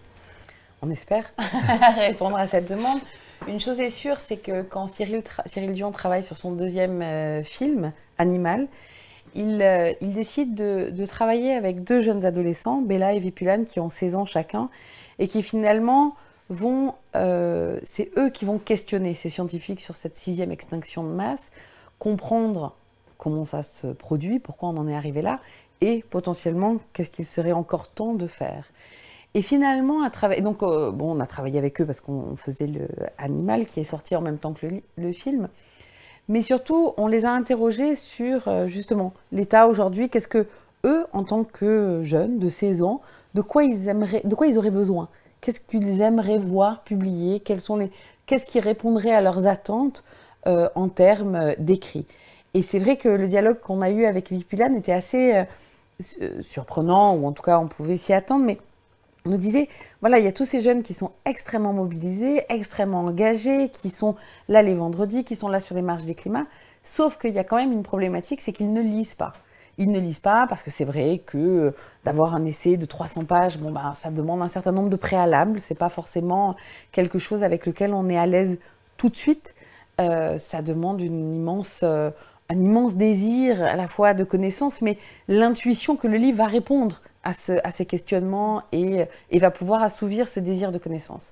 On espère répondre à cette demande. Une chose est sûre, c'est que quand Cyril Dion travaille sur son deuxième film, Animal, il décide de travailler avec deux jeunes adolescents, Bella et Vipulane, qui ont 16 ans chacun, et qui finalement c'est eux qui vont questionner ces scientifiques sur cette 6e extinction de masse, comprendre comment ça se produit, pourquoi on en est arrivé là, et potentiellement qu'est-ce qu'il serait encore temps de faire. Et finalement, on a travaillé avec eux parce qu'on faisait le Animal qui est sorti en même temps que le film, mais surtout on les a interrogés sur justement l'état aujourd'hui, qu'est-ce que eux, en tant que jeunes de 16 ans, de quoi ils auraient besoin. Qu'est-ce qu'ils aimeraient voir publier? Qu'est-ce qui répondrait à leurs attentes en termes d'écrit? Et c'est vrai que le dialogue qu'on a eu avec Vipulane était assez surprenant, ou en tout cas on pouvait s'y attendre, mais on nous disait, voilà, il y a tous ces jeunes qui sont extrêmement mobilisés, extrêmement engagés, qui sont là les vendredis, qui sont là sur les marches des climats, sauf qu'il y a quand même une problématique, c'est qu'ils ne lisent pas. Ils ne lisent pas parce que c'est vrai que d'avoir un essai de 300 pages, ça demande un certain nombre de préalables. C'est pas forcément quelque chose avec lequel on est à l'aise tout de suite. Ça demande un immense désir à la fois de connaissance, mais l'intuition que le livre va répondre à ces questionnements et va pouvoir assouvir ce désir de connaissance.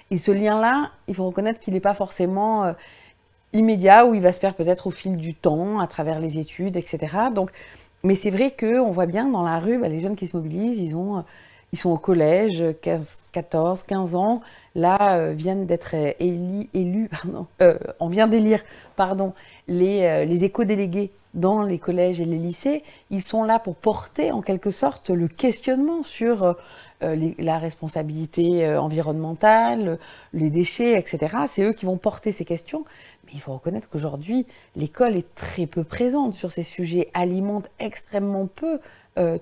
Et ce lien-là, il faut reconnaître qu'il n'est pas forcément immédiat, où il va se faire peut-être au fil du temps, à travers les études, etc. Mais c'est vrai qu'on voit bien dans la rue, les jeunes qui se mobilisent, ils sont au collège, 14, 15 ans. Là, viennent d'être élus, on vient d'élire, les éco-délégués dans les collèges et les lycées. Ils sont là pour porter en quelque sorte le questionnement sur la responsabilité environnementale, les déchets, etc. C'est eux qui vont porter ces questions. Mais il faut reconnaître qu'aujourd'hui, l'école est très peu présente sur ces sujets, alimente extrêmement peu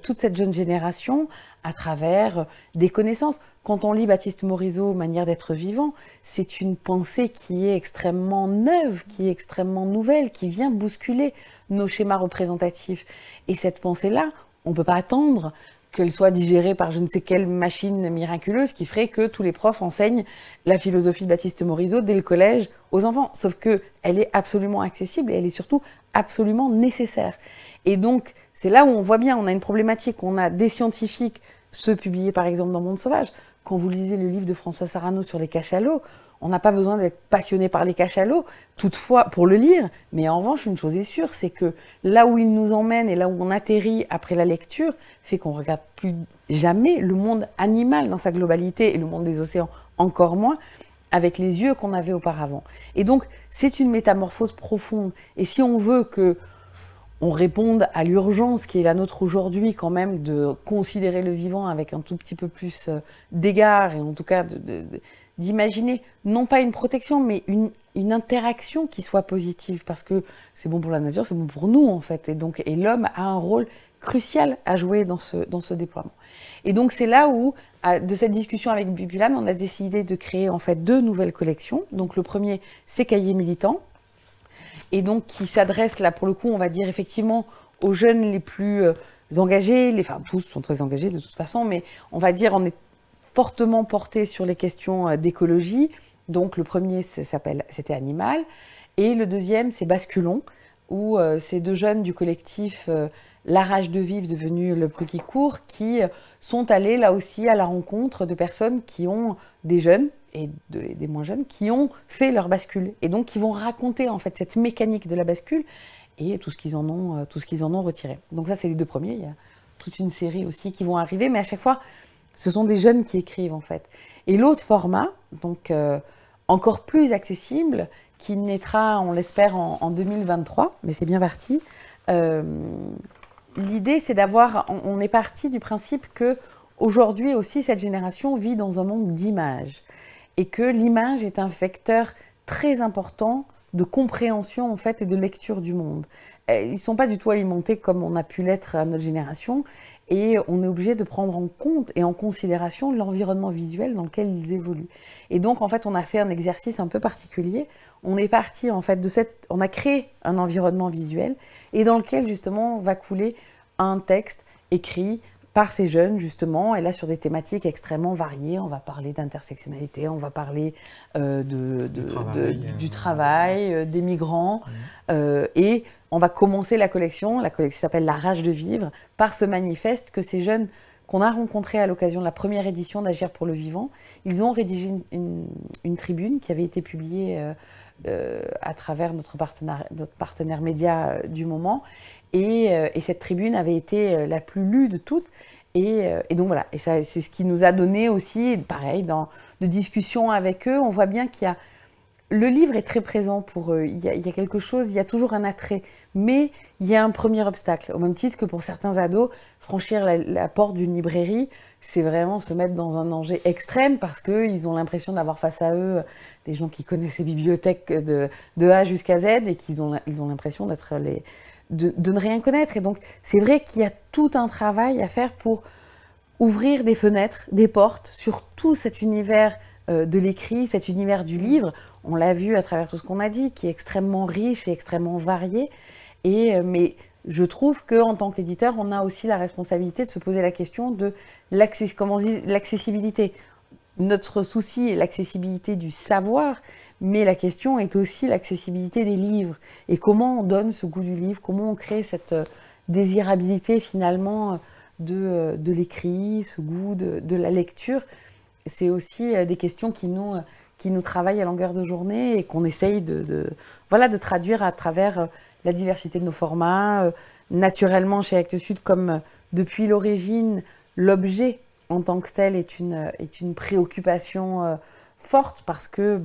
toute cette jeune génération à travers des connaissances. Quand on lit Baptiste Morisot, Manière d'être vivant, c'est une pensée qui est extrêmement neuve, qui est extrêmement nouvelle, qui vient bousculer nos schémas représentatifs. Et cette pensée-là, on ne peut pas attendre qu'elle soit digérée par je ne sais quelle machine miraculeuse qui ferait que tous les profs enseignent la philosophie de Baptiste Morisot dès le collège aux enfants. Sauf qu'elle est absolument accessible et elle est surtout absolument nécessaire. Et donc, c'est là où on voit bien, on a une problématique. On a des scientifiques, ceux publiés par exemple dans Monde Sauvage. Quand vous lisez le livre de François Sarano sur les cachalots, on n'a pas besoin d'être passionné par les cachalots, toutefois, pour le lire. Mais en revanche, une chose est sûre, c'est que là où il nous emmène et là où on atterrit après la lecture, fait qu'on ne regarde plus jamais le monde animal dans sa globalité et le monde des océans encore moins, avec les yeux qu'on avait auparavant. Et donc, c'est une métamorphose profonde. Et si on veut que on réponde à l'urgence qui est la nôtre aujourd'hui, quand même, de considérer le vivant avec un tout petit peu plus d'égard et en tout cas d'imaginer non pas une protection, mais une interaction qui soit positive, parce que c'est bon pour la nature, c'est bon pour nous en fait, et l'homme a un rôle crucial à jouer dans ce déploiement. Et donc c'est là où, de cette discussion avec Bibulane, on a décidé de créer en fait 2 nouvelles collections. Donc le premier, c'est Cahiers militants, et donc qui s'adresse là pour le coup, on va dire effectivement aux jeunes les plus engagés, enfin tous sont très engagés de toute façon, mais on va dire on est fortement porté sur les questions d'écologie. Donc le premier c'était Animal, et le deuxième c'est Basculons, où ces 2 jeunes du collectif La Rage de Vivre, devenu Le Bruit qui court, qui sont allés là aussi à la rencontre de personnes qui ont, des jeunes et des moins jeunes, qui ont fait leur bascule, et donc qui vont raconter en fait cette mécanique de la bascule et tout ce qu'ils en ont retiré. Donc ça c'est les 2 premiers, il y a toute une série aussi qui vont arriver, mais à chaque fois ce sont des jeunes qui écrivent en fait. Et l'autre format, donc encore plus accessible, qui naîtra, on l'espère, en 2023, mais c'est bien parti. L'idée, c'est on est parti du principe que aujourd'hui aussi, cette génération vit dans un monde d'images, et que l'image est un vecteur très important de compréhension en fait et de lecture du monde. Ils ne sont pas du tout alimentés comme on a pu l'être à notre génération, et on est obligé de prendre en compte et en considération l'environnement visuel dans lequel ils évoluent. Et donc en fait, on a fait un exercice un peu particulier. On est parti en fait on a créé un environnement visuel, et dans lequel justement va couler un texte écrit par ces jeunes justement, et là sur des thématiques extrêmement variées. On va parler d'intersectionnalité, on va parler du travail, des migrants, et on va commencer la collection s'appelle La Rage de Vivre, par ce manifeste que ces jeunes qu'on a rencontrés à l'occasion de la première édition d'Agir pour le Vivant, ils ont rédigé une tribune qui avait été publiée à travers notre partenaire média du moment, et cette tribune avait été la plus lue de toutes. Et donc voilà, et c'est ce qui nous a donné aussi, pareil, de discussions avec eux, on voit bien le livre est très présent pour eux, il y a quelque chose, il y a toujours un attrait, mais il y a un premier obstacle, au même titre que pour certains ados, franchir la porte d'une librairie, c'est vraiment se mettre dans un danger extrême, parce qu'ils ont l'impression d'avoir face à eux des gens qui connaissent les bibliothèques de A jusqu'à Z, et qu'ils ont l'impression de ne rien connaître. Et donc c'est vrai qu'il y a tout un travail à faire pour ouvrir des fenêtres, des portes sur tout cet univers de l'écrit, cet univers du livre. On l'a vu à travers tout ce qu'on a dit, qui est extrêmement riche et extrêmement varié. Mais je trouve qu'en tant qu'éditeur, on a aussi la responsabilité de se poser la question de l'accessibilité. Notre souci est l'accessibilité du savoir, mais la question est aussi l'accessibilité des livres. Et comment on donne ce goût du livre, comment on crée cette désirabilité finalement de l'écrit, ce goût de la lecture. C'est aussi des questions qui nous travaillent à longueur de journée, et qu'on essaye de traduire à travers la diversité de nos formats. Naturellement, chez Actes Sud, comme depuis l'origine, l'objet en tant que tel est une préoccupation forte, parce que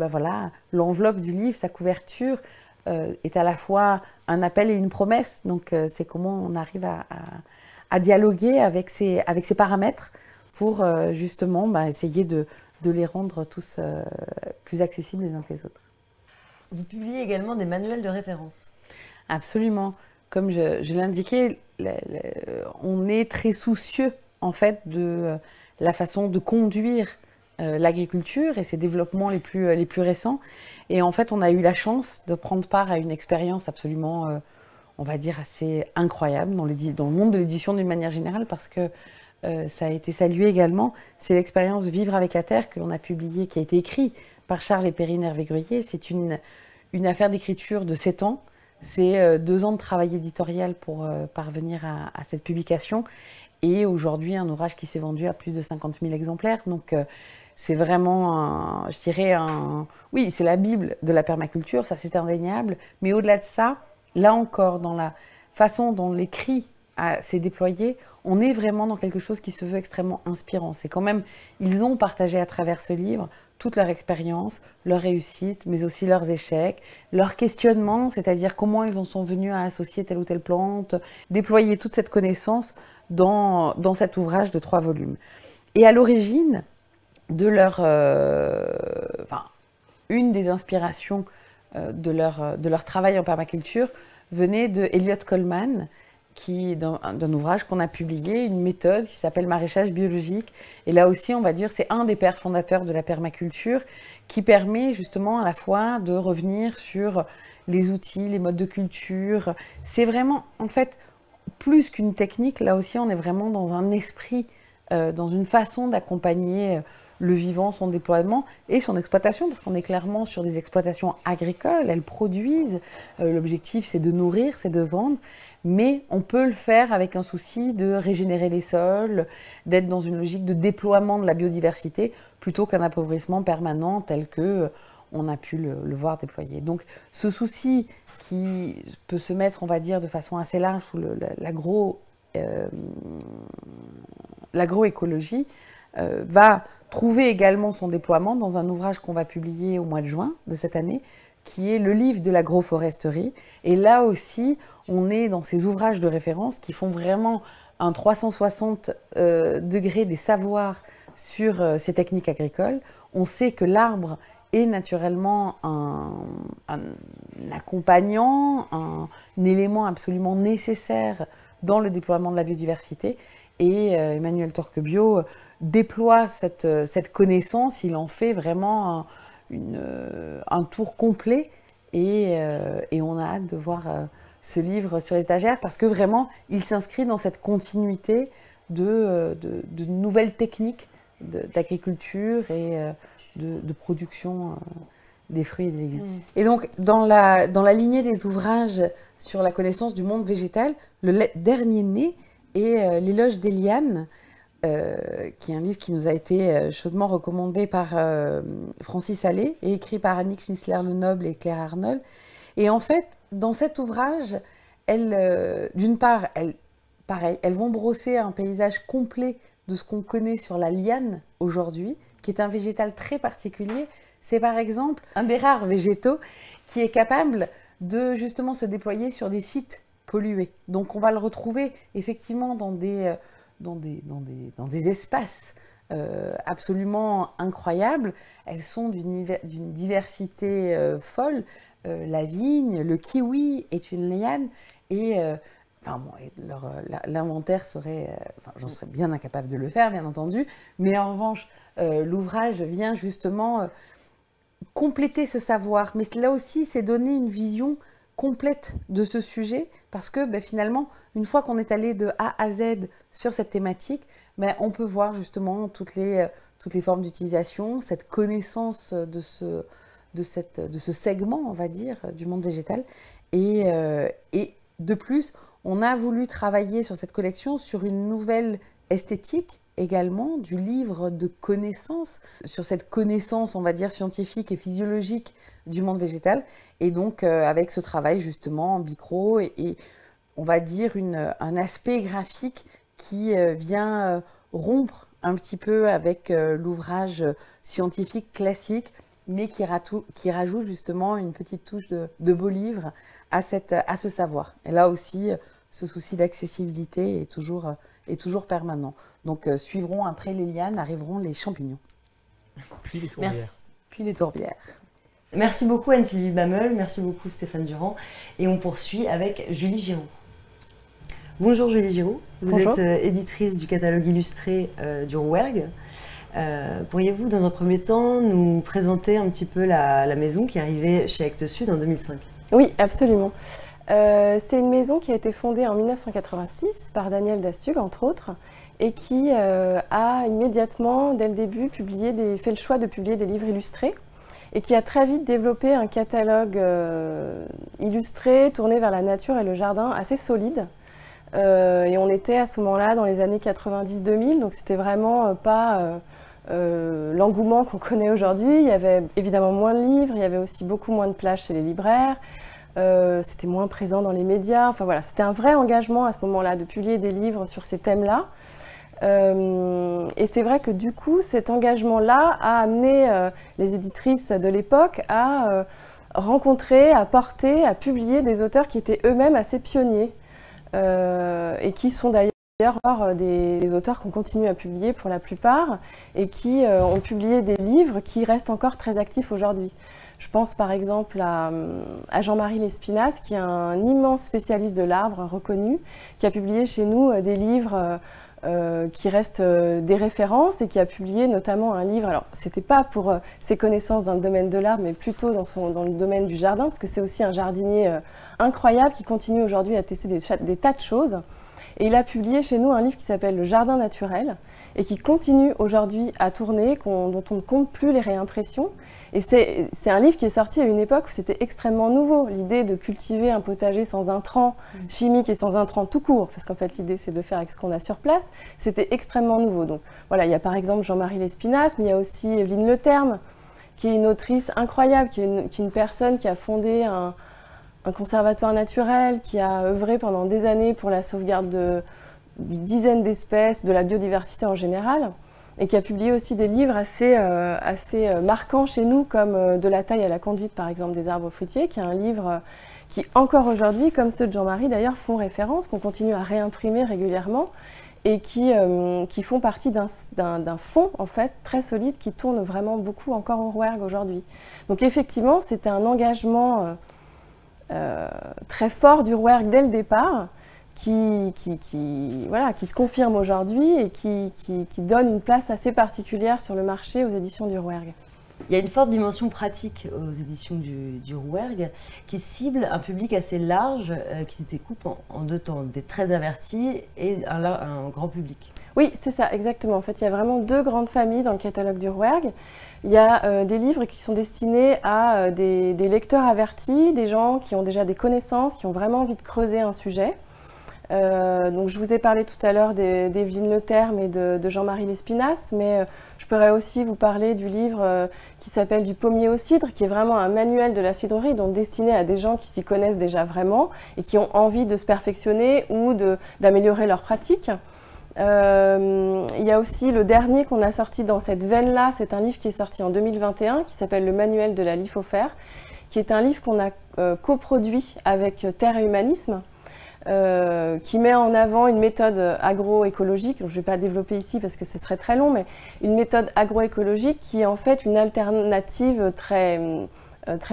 l'enveloppe du livre, sa couverture, est à la fois un appel et une promesse. Donc c'est comment on arrive à dialoguer avec ces paramètres pour justement essayer de les rendre tous plus accessibles les uns que les autres. Vous publiez également des manuels de référence. Absolument. Comme je l'indiquais, on est très soucieux en fait de la façon de conduire l'agriculture et ses développements les plus récents. Et en fait, on a eu la chance de prendre part à une expérience absolument, on va dire, assez incroyable dans le monde de l'édition d'une manière générale, parce que ça a été salué également. C'est l'expérience Vivre avec la Terre que l'on a publiée, qui a été écrite par Charles et Perrine Hervé-Gruyer. C'est une affaire d'écriture de 7 ans. C'est 2 ans de travail éditorial pour parvenir à cette publication. Et aujourd'hui, un ouvrage qui s'est vendu à plus de 50 000 exemplaires. Donc, c'est vraiment, oui, c'est la Bible de la permaculture, ça c'est indéniable. Mais au-delà de ça, là encore, dans la façon dont l'écrit s'est déployé, on est vraiment dans quelque chose qui se veut extrêmement inspirant. C'est quand même, ils ont partagé à travers ce livre toute leur expérience, leurs réussites, mais aussi leurs échecs, leurs questionnements, c'est-à-dire comment ils en sont venus à associer telle ou telle plante, déployer toute cette connaissance dans cet ouvrage de 3 volumes. Et à l'origine, de leur, une des inspirations de leur travail en permaculture venait de Eliot Coleman, d'un ouvrage qu'on a publié, une méthode qui s'appelle maraîchage biologique. Et là aussi, on va dire, c'est un des pères fondateurs de la permaculture qui permet justement à la fois de revenir sur les outils, les modes de culture. C'est vraiment, en fait, plus qu'une technique, là aussi, on est vraiment dans un esprit, dans une façon d'accompagner le vivant, son déploiement et son exploitation, parce qu'on est clairement sur des exploitations agricoles, elles produisent, l'objectif c'est de nourrir, c'est de vendre, mais on peut le faire avec un souci de régénérer les sols, d'être dans une logique de déploiement de la biodiversité, plutôt qu'un appauvrissement permanent tel que on a pu le voir déployer. Donc ce souci qui peut se mettre, on va dire, de façon assez large sous l'agroécologie, va trouver également son déploiement dans un ouvrage qu'on va publier au mois de juin de cette année, qui est le livre de l'agroforesterie. Et là aussi, on est dans ces ouvrages de référence qui font vraiment un 360 degrés des savoirs sur ces techniques agricoles. On sait que l'arbre est naturellement un accompagnant, un élément absolument nécessaire dans le déploiement de la biodiversité. Et Emmanuel Torquebio déploie cette connaissance, il en fait vraiment un tour complet et on a hâte de voir ce livre sur les étagères parce que vraiment il s'inscrit dans cette continuité de nouvelles techniques d'agriculture et de production des fruits et des légumes. Et donc dans la lignée des ouvrages sur la connaissance du monde végétal, le dernier né est L'éloge des lianes, qui est un livre qui nous a été chaudement recommandé par Francis Allais et écrit par Annick Schnitzler-Lenoble et Claire Arnold. Et en fait, dans cet ouvrage, d'une part, elles vont brosser un paysage complet de ce qu'on connaît sur la liane aujourd'hui, qui est un végétal très particulier. C'est par exemple un des rares végétaux qui est capable de justement se déployer sur des sites pollués. Donc on va le retrouver effectivement dans des espaces absolument incroyables. Elles sont d'une diversité folle. La vigne, le kiwi est une liane et l'inventaire serait... j'en serais bien incapable de le faire, bien entendu, mais en revanche, l'ouvrage vient justement compléter ce savoir. Mais là aussi, c'est donner une vision complète de ce sujet parce que finalement, une fois qu'on est allé de A à Z sur cette thématique, on peut voir justement toutes les formes d'utilisation, cette connaissance de ce segment, on va dire, du monde végétal. Et de plus, on a voulu travailler sur cette collection sur une nouvelle esthétique également du livre de connaissances, sur cette connaissance, on va dire, scientifique et physiologique du monde végétal. Et donc, avec ce travail justement en bicro et on va dire un aspect graphique qui vient rompre un petit peu avec l'ouvrage scientifique classique, mais qui rajoute justement une petite touche de beau livre à ce savoir. Et là aussi, ce souci d'accessibilité est toujours permanent. Donc, suivront après les lianes, arriveront les champignons. Puis les tourbières. Merci. Puis les tourbières. Merci beaucoup Anne-Sylvie Bameul, merci beaucoup Stéphane Durand. Et on poursuit avec Julie Giraud. Bonjour Julie Giraud, vous êtes éditrice du catalogue illustré du Rouergue. Pourriez-vous dans un premier temps nous présenter un petit peu la maison qui est arrivée chez Actes Sud en 2005? Oui, absolument. C'est une maison qui a été fondée en 1986 par Daniel Dastug, entre autres, et qui a immédiatement, dès le début, fait le choix de publier des livres illustrés, et qui a très vite développé un catalogue illustré, tourné vers la nature et le jardin, assez solide. Et on était à ce moment-là dans les années 90-2000, donc c'était vraiment pas l'engouement qu'on connaît aujourd'hui. Il y avait évidemment moins de livres, il y avait aussi beaucoup moins de plages chez les libraires, c'était moins présent dans les médias. Enfin voilà, c'était un vrai engagement à ce moment-là de publier des livres sur ces thèmes-là. Et c'est vrai que du coup, cet engagement-là a amené les éditrices de l'époque à rencontrer, à porter, à publier des auteurs qui étaient eux-mêmes assez pionniers et qui sont d'ailleurs d'ailleurs des auteurs qu'on continue à publier pour la plupart et qui ont publié des livres qui restent encore très actifs aujourd'hui. Je pense par exemple à Jean-Marie Lespinasse, qui est un immense spécialiste de l'arbre reconnu, qui a publié chez nous des livres qui restent des références et qui a publié notamment un livre, alors c'était pas pour ses connaissances dans le domaine de l'arbre, mais plutôt dans le domaine du jardin, parce que c'est aussi un jardinier incroyable qui continue aujourd'hui à tester des tas de choses. Et il a publié chez nous un livre qui s'appelle Le Jardin naturel et qui continue aujourd'hui à tourner, dont on ne compte plus les réimpressions. Et c'est un livre qui est sorti à une époque où c'était extrêmement nouveau, l'idée de cultiver un potager sans intrants chimiques et sans intrants tout court, parce qu'en fait l'idée c'est de faire avec ce qu'on a sur place, c'était extrêmement nouveau. Donc voilà, il y a par exemple Jean-Marie Lespinasse, mais il y a aussi Evelyne Leterme, qui est une autrice incroyable, qui est une personne qui a fondé un conservatoire naturel, qui a œuvré pendant des années pour la sauvegarde de dizaines d'espèces, de la biodiversité en général, et qui a publié aussi des livres assez marquants chez nous, comme De la taille à la conduite, par exemple, des arbres fruitiers, qui est un livre qui, encore aujourd'hui, comme ceux de Jean-Marie d'ailleurs, font référence, qu'on continue à réimprimer régulièrement, et qui font partie d'un fonds, en fait, très solide, qui tourne vraiment beaucoup encore au Rouergue aujourd'hui. Donc effectivement, c'était un engagement très fort du Rouergue dès le départ, qui se confirme aujourd'hui et qui donne une place assez particulière sur le marché aux éditions du Rouergue. Il y a une forte dimension pratique aux éditions du Rouergue qui cible un public assez large qui se découpe en deux temps, des très avertis et un grand public. Oui, c'est ça, exactement. En fait, il y a vraiment deux grandes familles dans le catalogue du Rouergue. Il y a des livres qui sont destinés à des lecteurs avertis, des gens qui ont déjà des connaissances, qui ont vraiment envie de creuser un sujet. Donc je vous ai parlé tout à l'heure d'Evelyne Leterme et de Jean-Marie Lespinasse, mais je pourrais aussi vous parler du livre qui s'appelle Du pommier au cidre, qui est vraiment un manuel de la cidrerie, donc destiné à des gens qui s'y connaissent déjà vraiment et qui ont envie de se perfectionner ou d'améliorer leur pratique. Il y a aussi le dernier qu'on a sorti dans cette veine-là, c'est un livre qui est sorti en 2021, qui s'appelle Le manuel de la lithofère, qui est un livre qu'on a coproduit avec Terre et Humanisme, qui met en avant une méthode agroécologique, je ne vais pas développer ici parce que ce serait très long, mais une méthode agroécologique qui est en fait une alternative très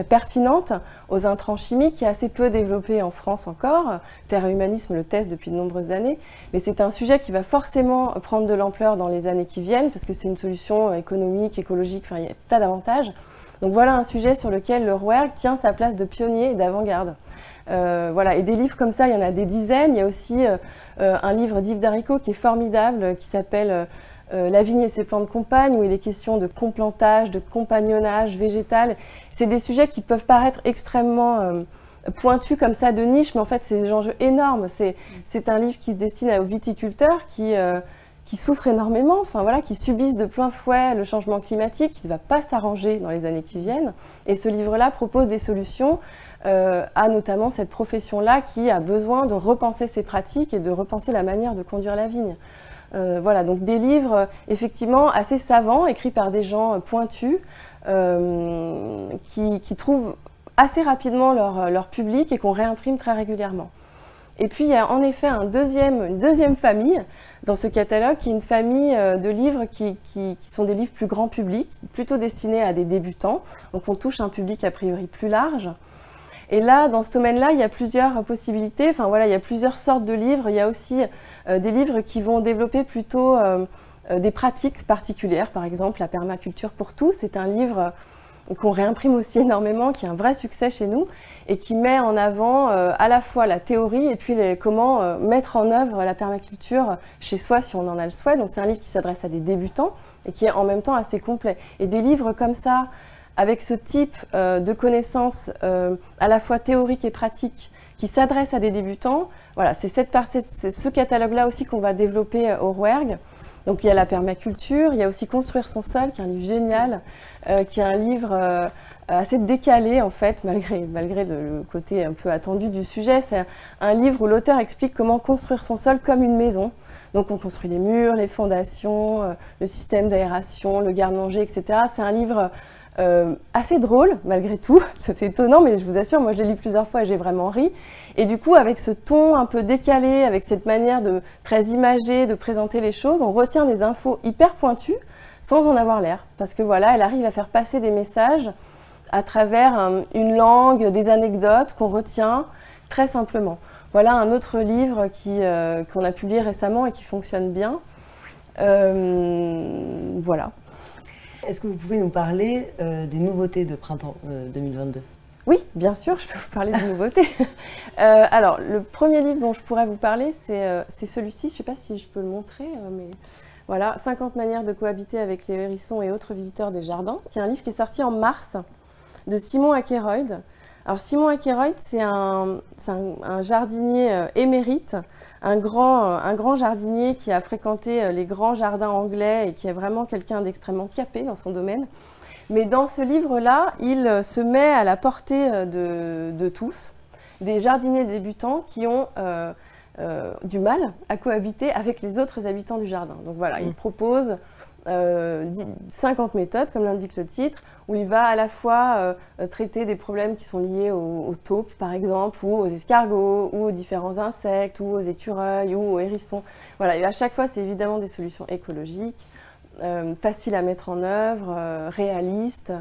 pertinente aux intrants chimiques, qui est assez peu développée en France encore. Terre et Humanisme le teste depuis de nombreuses années, mais c'est un sujet qui va forcément prendre de l'ampleur dans les années qui viennent, parce que c'est une solution économique, écologique, enfin il y a tas d'avantages. Donc voilà un sujet sur lequel le Rouergue tient sa place de pionnier et d'avant-garde. Voilà. Et des livres comme ça, il y en a des dizaines. Il y a aussi un livre d'Yves Darricot qui est formidable, qui s'appelle La vigne et ses plantes de compagne, où il est question de complantage, de compagnonnage végétal. C'est des sujets qui peuvent paraître extrêmement pointus comme ça, de niche, mais en fait c'est des enjeux énormes. C'est un livre qui se destine aux viticulteurs qui souffrent énormément, enfin, voilà, qui subissent de plein fouet le changement climatique, qui ne va pas s'arranger dans les années qui viennent. Et ce livre-là propose des solutions à notamment cette profession-là qui a besoin de repenser ses pratiques et de repenser la manière de conduire la vigne. Voilà, donc des livres effectivement assez savants, écrits par des gens pointus, qui trouvent assez rapidement leur public et qu'on réimprime très régulièrement. Et puis il y a en effet une deuxième famille dans ce catalogue, qui est une famille de livres qui sont des livres plus grand public, plutôt destinés à des débutants. Donc on touche un public a priori plus large. Et là, dans ce domaine-là, il y a plusieurs possibilités. Enfin voilà, il y a plusieurs sortes de livres. Il y a aussi des livres qui vont développer plutôt des pratiques particulières. Par exemple, la permaculture pour tous, c'est un livre qu'on réimprime aussi énormément, qui est un vrai succès chez nous et qui met en avant à la fois la théorie et puis comment mettre en œuvre la permaculture chez soi si on en a le souhait. Donc c'est un livre qui s'adresse à des débutants et qui est en même temps assez complet. Et des livres comme ça, avec ce type de connaissances à la fois théoriques et pratiques qui s'adressent à des débutants, voilà, c'est ce catalogue-là aussi qu'on va développer au Rouergue. Donc il y a la permaculture, il y a aussi Construire son sol, qui est un livre génial, qui est un livre assez décalé en fait, malgré le côté un peu attendu du sujet. C'est un livre où l'auteur explique comment construire son sol comme une maison. Donc on construit les murs, les fondations, le système d'aération, le garde-manger, etc. C'est un livre assez drôle malgré tout. C'est étonnant, mais je vous assure, moi je l'ai lu plusieurs fois et j'ai vraiment ri. Et du coup, avec ce ton un peu décalé, avec cette manière très imagée de présenter les choses, on retient des infos hyper pointues sans en avoir l'air. Parce que voilà, elle arrive à faire passer des messages à travers une langue, des anecdotes qu'on retient très simplement. Voilà un autre livre qu'on a publié récemment et qui fonctionne bien. Voilà. Est-ce que vous pouvez nous parler des nouveautés de printemps 2022 ? Oui, bien sûr, je peux vous parler des nouveautés. Alors, le premier livre dont je pourrais vous parler, c'est celui-ci. Je ne sais pas si je peux le montrer, mais voilà, 50 manières de cohabiter avec les hérissons et autres visiteurs des jardins, qui est un livre qui est sorti en mars de Simon Ackroyd. Alors Simon Ackroyd, c'est un jardinier émérite, un grand jardinier qui a fréquenté les grands jardins anglais et qui est vraiment quelqu'un d'extrêmement capé dans son domaine. Mais dans ce livre-là, il se met à la portée de tous, des jardiniers débutants qui ont du mal à cohabiter avec les autres habitants du jardin. Donc voilà, il propose 50 méthodes, comme l'indique le titre, où il va à la fois traiter des problèmes qui sont liés aux taupes, par exemple, ou aux escargots, ou aux différents insectes, ou aux écureuils, ou aux hérissons. Voilà, et à chaque fois, c'est évidemment des solutions écologiques, faciles à mettre en œuvre, réalistes,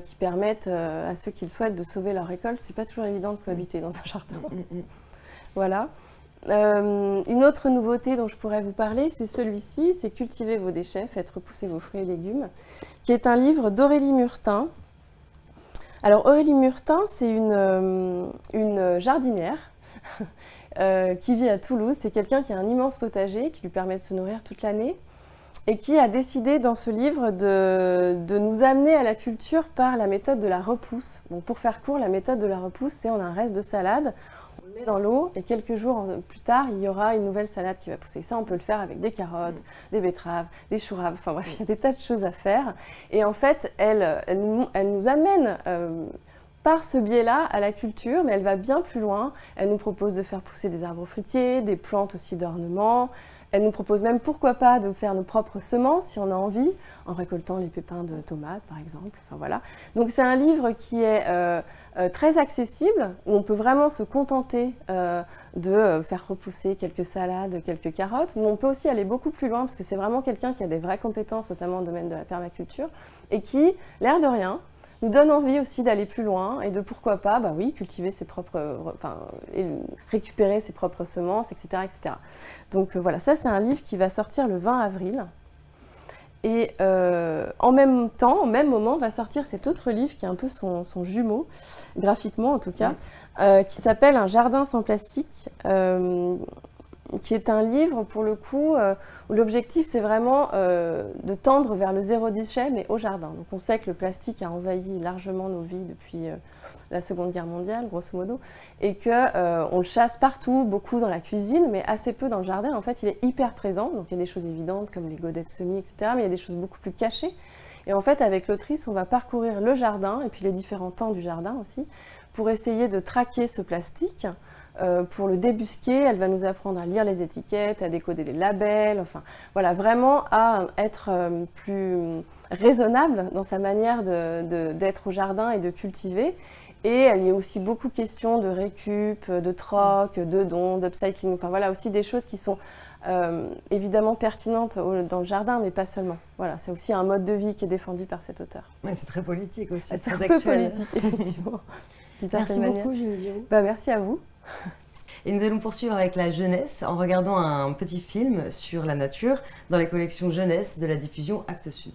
qui permettent à ceux qui le souhaitent de sauver leur récolte. C'est pas toujours évident de cohabiter dans un jardin. Voilà. Une autre nouveauté dont je pourrais vous parler, c'est celui-ci, c'est Cultiver vos déchets, faites repousser vos fruits et légumes, qui est un livre d'Aurélie Murtin. Alors Aurélie Murtin, c'est une jardinière qui vit à Toulouse. C'est quelqu'un qui a un immense potager qui lui permet de se nourrir toute l'année et qui a décidé dans ce livre de nous amener à la culture par la méthode de la repousse. Donc pour faire court, la méthode de la repousse, c'est on a un reste de salade, on le met dans l'eau et quelques jours plus tard, il y aura une nouvelle salade qui va pousser. Ça, on peut le faire avec des carottes, des betteraves, des choux-raves, enfin bref, il y a des tas de choses à faire. Et en fait, elle nous amène par ce biais-là à la culture, mais elle va bien plus loin. Elle nous propose de faire pousser des arbres fruitiers, des plantes aussi d'ornement. Elle nous propose même, pourquoi pas, de faire nos propres semences, si on a envie, en récoltant les pépins de tomates, par exemple. Enfin, voilà. Donc c'est un livre qui est très accessible, où on peut vraiment se contenter de faire repousser quelques salades, quelques carottes, mais on peut aussi aller beaucoup plus loin, parce que c'est vraiment quelqu'un qui a des vraies compétences, notamment dans le domaine de la permaculture, et qui, l'air de rien, nous donne envie aussi d'aller plus loin et de pourquoi pas, bah oui, cultiver ses propres, récupérer ses propres semences, etc. etc. Donc voilà, ça c'est un livre qui va sortir le 20 avril. Et en même temps, au même moment, va sortir cet autre livre qui est un peu son jumeau, graphiquement en tout cas, qui s'appelle Un jardin sans plastique, qui est un livre, pour le coup, où l'objectif, c'est vraiment de tendre vers le zéro déchet, mais au jardin. Donc on sait que le plastique a envahi largement nos vies depuis la Seconde Guerre mondiale, grosso modo, et qu'on le chasse partout, beaucoup dans la cuisine, mais assez peu dans le jardin. En fait, il est hyper présent, donc il y a des choses évidentes comme les godets de semis, etc., mais il y a des choses beaucoup plus cachées. Et en fait, avec l'autrice, on va parcourir le jardin, et puis les différents temps du jardin aussi, pour essayer de traquer ce plastique. Pour le débusquer, elle va nous apprendre à lire les étiquettes, à décoder les labels, enfin voilà, vraiment à être plus raisonnable dans sa manière d'être au jardin et de cultiver. Et il y a aussi beaucoup de questions de récup, de troc, de dons, d'upcycling, enfin voilà, aussi des choses qui sont évidemment pertinentes dans le jardin, mais pas seulement. Voilà, c'est aussi un mode de vie qui est défendu par cet auteur. Ouais, c'est très politique aussi, c'est très un peu actuel. politique, effectivement. Merci beaucoup, Julie. Merci à vous. Et nous allons poursuivre avec la jeunesse en regardant un petit film sur la nature dans les collections jeunesse de la diffusion Actes Sud.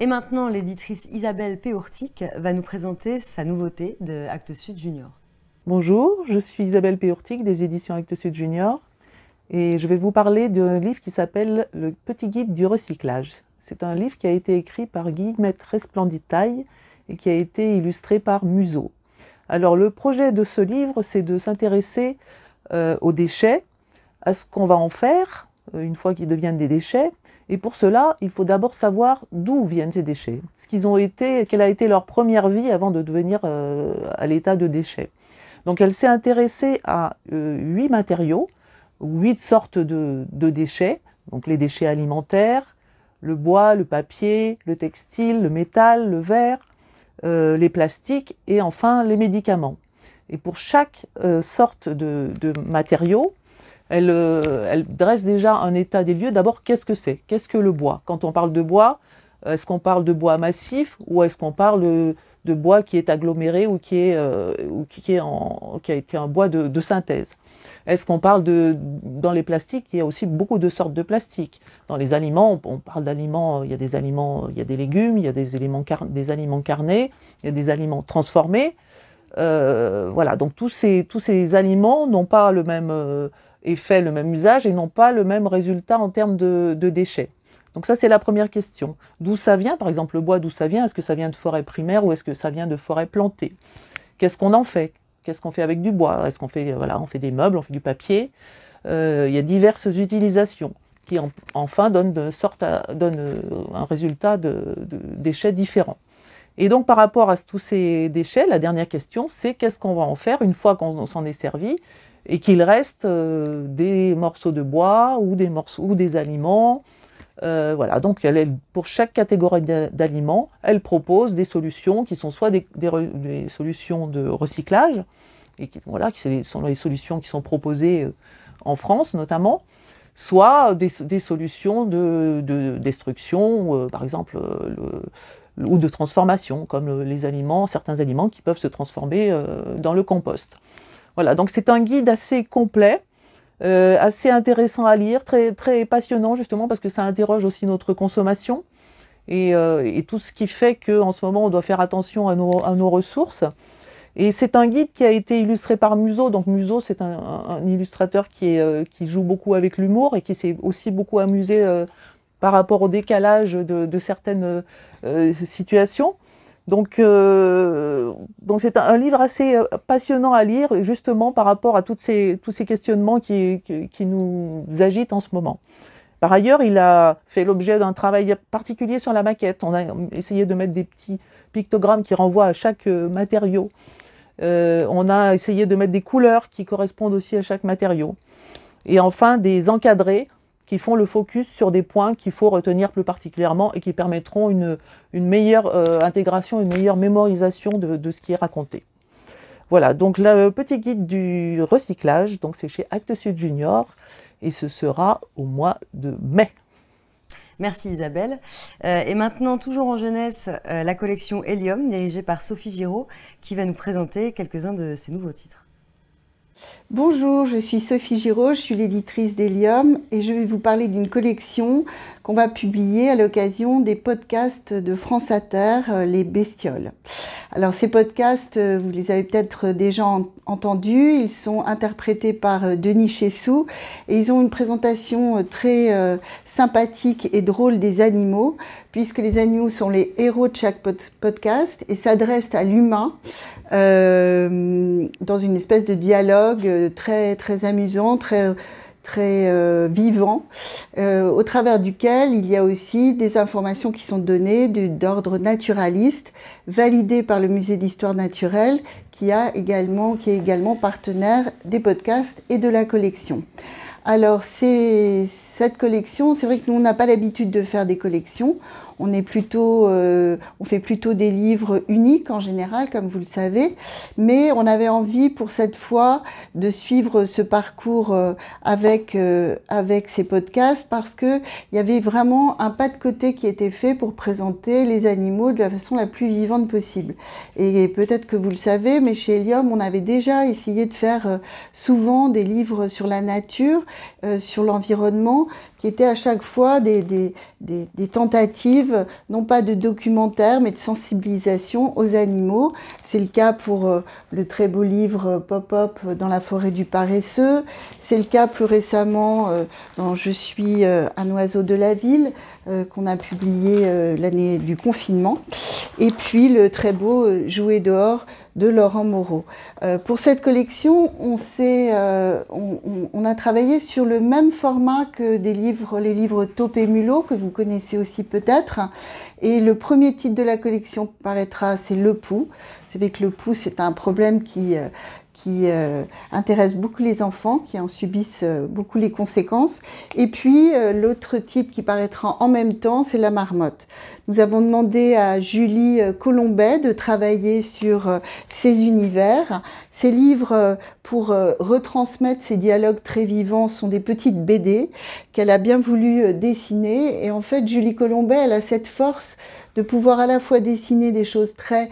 Et maintenant, l'éditrice Isabelle Péourtic va nous présenter sa nouveauté de Actes Sud Junior. Bonjour, je suis Isabelle Péourtic des éditions Actes Sud Junior et je vais vous parler d'un livre qui s'appelle Le Petit Guide du recyclage. C'est un livre qui a été écrit par Guillemette Resplenditaille et qui a été illustré par Museau. Alors le projet de ce livre, c'est de s'intéresser aux déchets, à ce qu'on va en faire une fois qu'ils deviennent des déchets. Et pour cela, il faut d'abord savoir d'où viennent ces déchets, quelle a été leur première vie avant de devenir à l'état de déchets. Donc elle s'est intéressée à 8 matériaux, 8 sortes de déchets, donc les déchets alimentaires, le bois, le papier, le textile, le métal, le verre, les plastiques et enfin les médicaments. Et pour chaque sorte de matériaux, elle dresse déjà un état des lieux. D'abord, qu'est-ce que c'est? Qu'est-ce que le bois? Quand on parle de bois, est-ce qu'on parle de bois massif ou est-ce qu'on parle de bois qui est aggloméré ou qui est un bois de synthèse? Est-ce qu'on parle dans les plastiques, il y a aussi beaucoup de sortes de plastiques. Dans les aliments, on parle d'aliments, il y a des aliments, il y a des légumes, il y a des aliments carnés, il y a des aliments transformés. Voilà, donc tous ces aliments n'ont pas le même effet, le même usage et n'ont pas le même résultat en termes de déchets. Donc ça, c'est la première question. D'où ça vient? Par exemple, le bois, d'où ça vient? Est-ce que ça vient de forêt primaire ou est-ce que ça vient de forêt plantée? Qu'est-ce qu'on en fait? Qu'est-ce qu'on fait avec du bois? Est-ce qu'on fait, on fait des meubles, on fait du papier? Il y a diverses utilisations qui enfin donnent un résultat de déchets différents. Et donc par rapport à tous ces déchets, la dernière question, c'est qu'est-ce qu'on va en faire une fois qu'on s'en est servi et qu'il reste des morceaux de bois ou des aliments. Voilà, donc pour chaque catégorie d'aliments, elle propose des solutions qui sont soit des solutions de recyclage, et qui sont les solutions qui sont proposées en France notamment, soit des solutions de destruction, par exemple, ou de transformation, comme certains aliments qui peuvent se transformer dans le compost. Voilà, donc c'est un guide assez complet, assez intéressant à lire, très, très passionnant justement parce que ça interroge aussi notre consommation et tout ce qui fait qu'en ce moment on doit faire attention à nos ressources. Et c'est un guide qui a été illustré par Museau. Donc Museau, c'est un illustrateur qui joue beaucoup avec l'humour et qui s'est aussi beaucoup amusé par rapport au décalage de certaines situations. Donc c'est un livre assez passionnant à lire, justement par rapport à tous ces questionnements qui nous agitent en ce moment. Par ailleurs, il a fait l'objet d'un travail particulier sur la maquette. On a essayé de mettre des petits pictogrammes qui renvoient à chaque matériau. On a essayé de mettre des couleurs qui correspondent aussi à chaque matériau. Et enfin, des encadrés qui font le focus sur des points qu'il faut retenir plus particulièrement et qui permettront une meilleure intégration, une meilleure mémorisation de ce qui est raconté. Voilà, donc le petit guide du recyclage, donc c'est chez Actes Sud Junior et ce sera au mois de mai. Merci Isabelle. Et maintenant, toujours en jeunesse, la collection Hélium, dirigée par Sophie Giraud, qui va nous présenter quelques-uns de ses nouveaux titres. Bonjour, je suis Sophie Giraud, je suis l'éditrice d'Hélium et je vais vous parler d'une collection qu'on va publier à l'occasion des podcasts de France Inter, Les Bestioles. Alors ces podcasts, vous les avez peut-être déjà entendus, ils sont interprétés par Denis Chessou et ils ont une présentation très sympathique et drôle des animaux, puisque les animaux sont les héros de chaque podcast et s'adressent à l'humain dans une espèce de dialogue très, très amusant, très vivant, au travers duquel il y a aussi des informations qui sont données d'ordre naturaliste, validées par le Musée d'Histoire Naturelle, qui est également partenaire des podcasts et de la collection. Alors, cette collection, c'est vrai que nous, on n'a pas l'habitude de faire des collections. On fait plutôt des livres uniques en général, comme vous le savez. Mais on avait envie, pour cette fois, de suivre ce parcours avec ces podcasts parce qu'il y avait vraiment un pas de côté qui était fait pour présenter les animaux de la façon la plus vivante possible. Et peut-être que vous le savez, mais chez Hélium, on avait déjà essayé de faire souvent des livres sur la nature, sur l'environnement, qui étaient à chaque fois des tentatives, non pas de documentaire, mais de sensibilisation aux animaux. C'est le cas pour le très beau livre Pop-Up dans la forêt du paresseux. C'est le cas plus récemment dans Je suis un oiseau de la ville, qu'on a publié l'année du confinement. Et puis le très beau Jouer dehors de Laurent Moreau. Pour cette collection, on a travaillé sur le même format que les livres Taupes et Mulots, que vous connaissez aussi peut-être. Et le premier titre de la collection paraîtra, c'est Le Pouls. Vous savez que le pouls, c'est un problème qui intéresse beaucoup les enfants, qui en subissent beaucoup les conséquences. Et puis, l'autre titre qui paraîtra en même temps, c'est La Marmotte. Nous avons demandé à Julie Colombet de travailler sur ces univers. Ces livres, pour retransmettre ces dialogues très vivants, sont des petites BD qu'elle a bien voulu dessiner. Et en fait, Julie Colombet, elle a cette force de pouvoir à la fois dessiner des choses très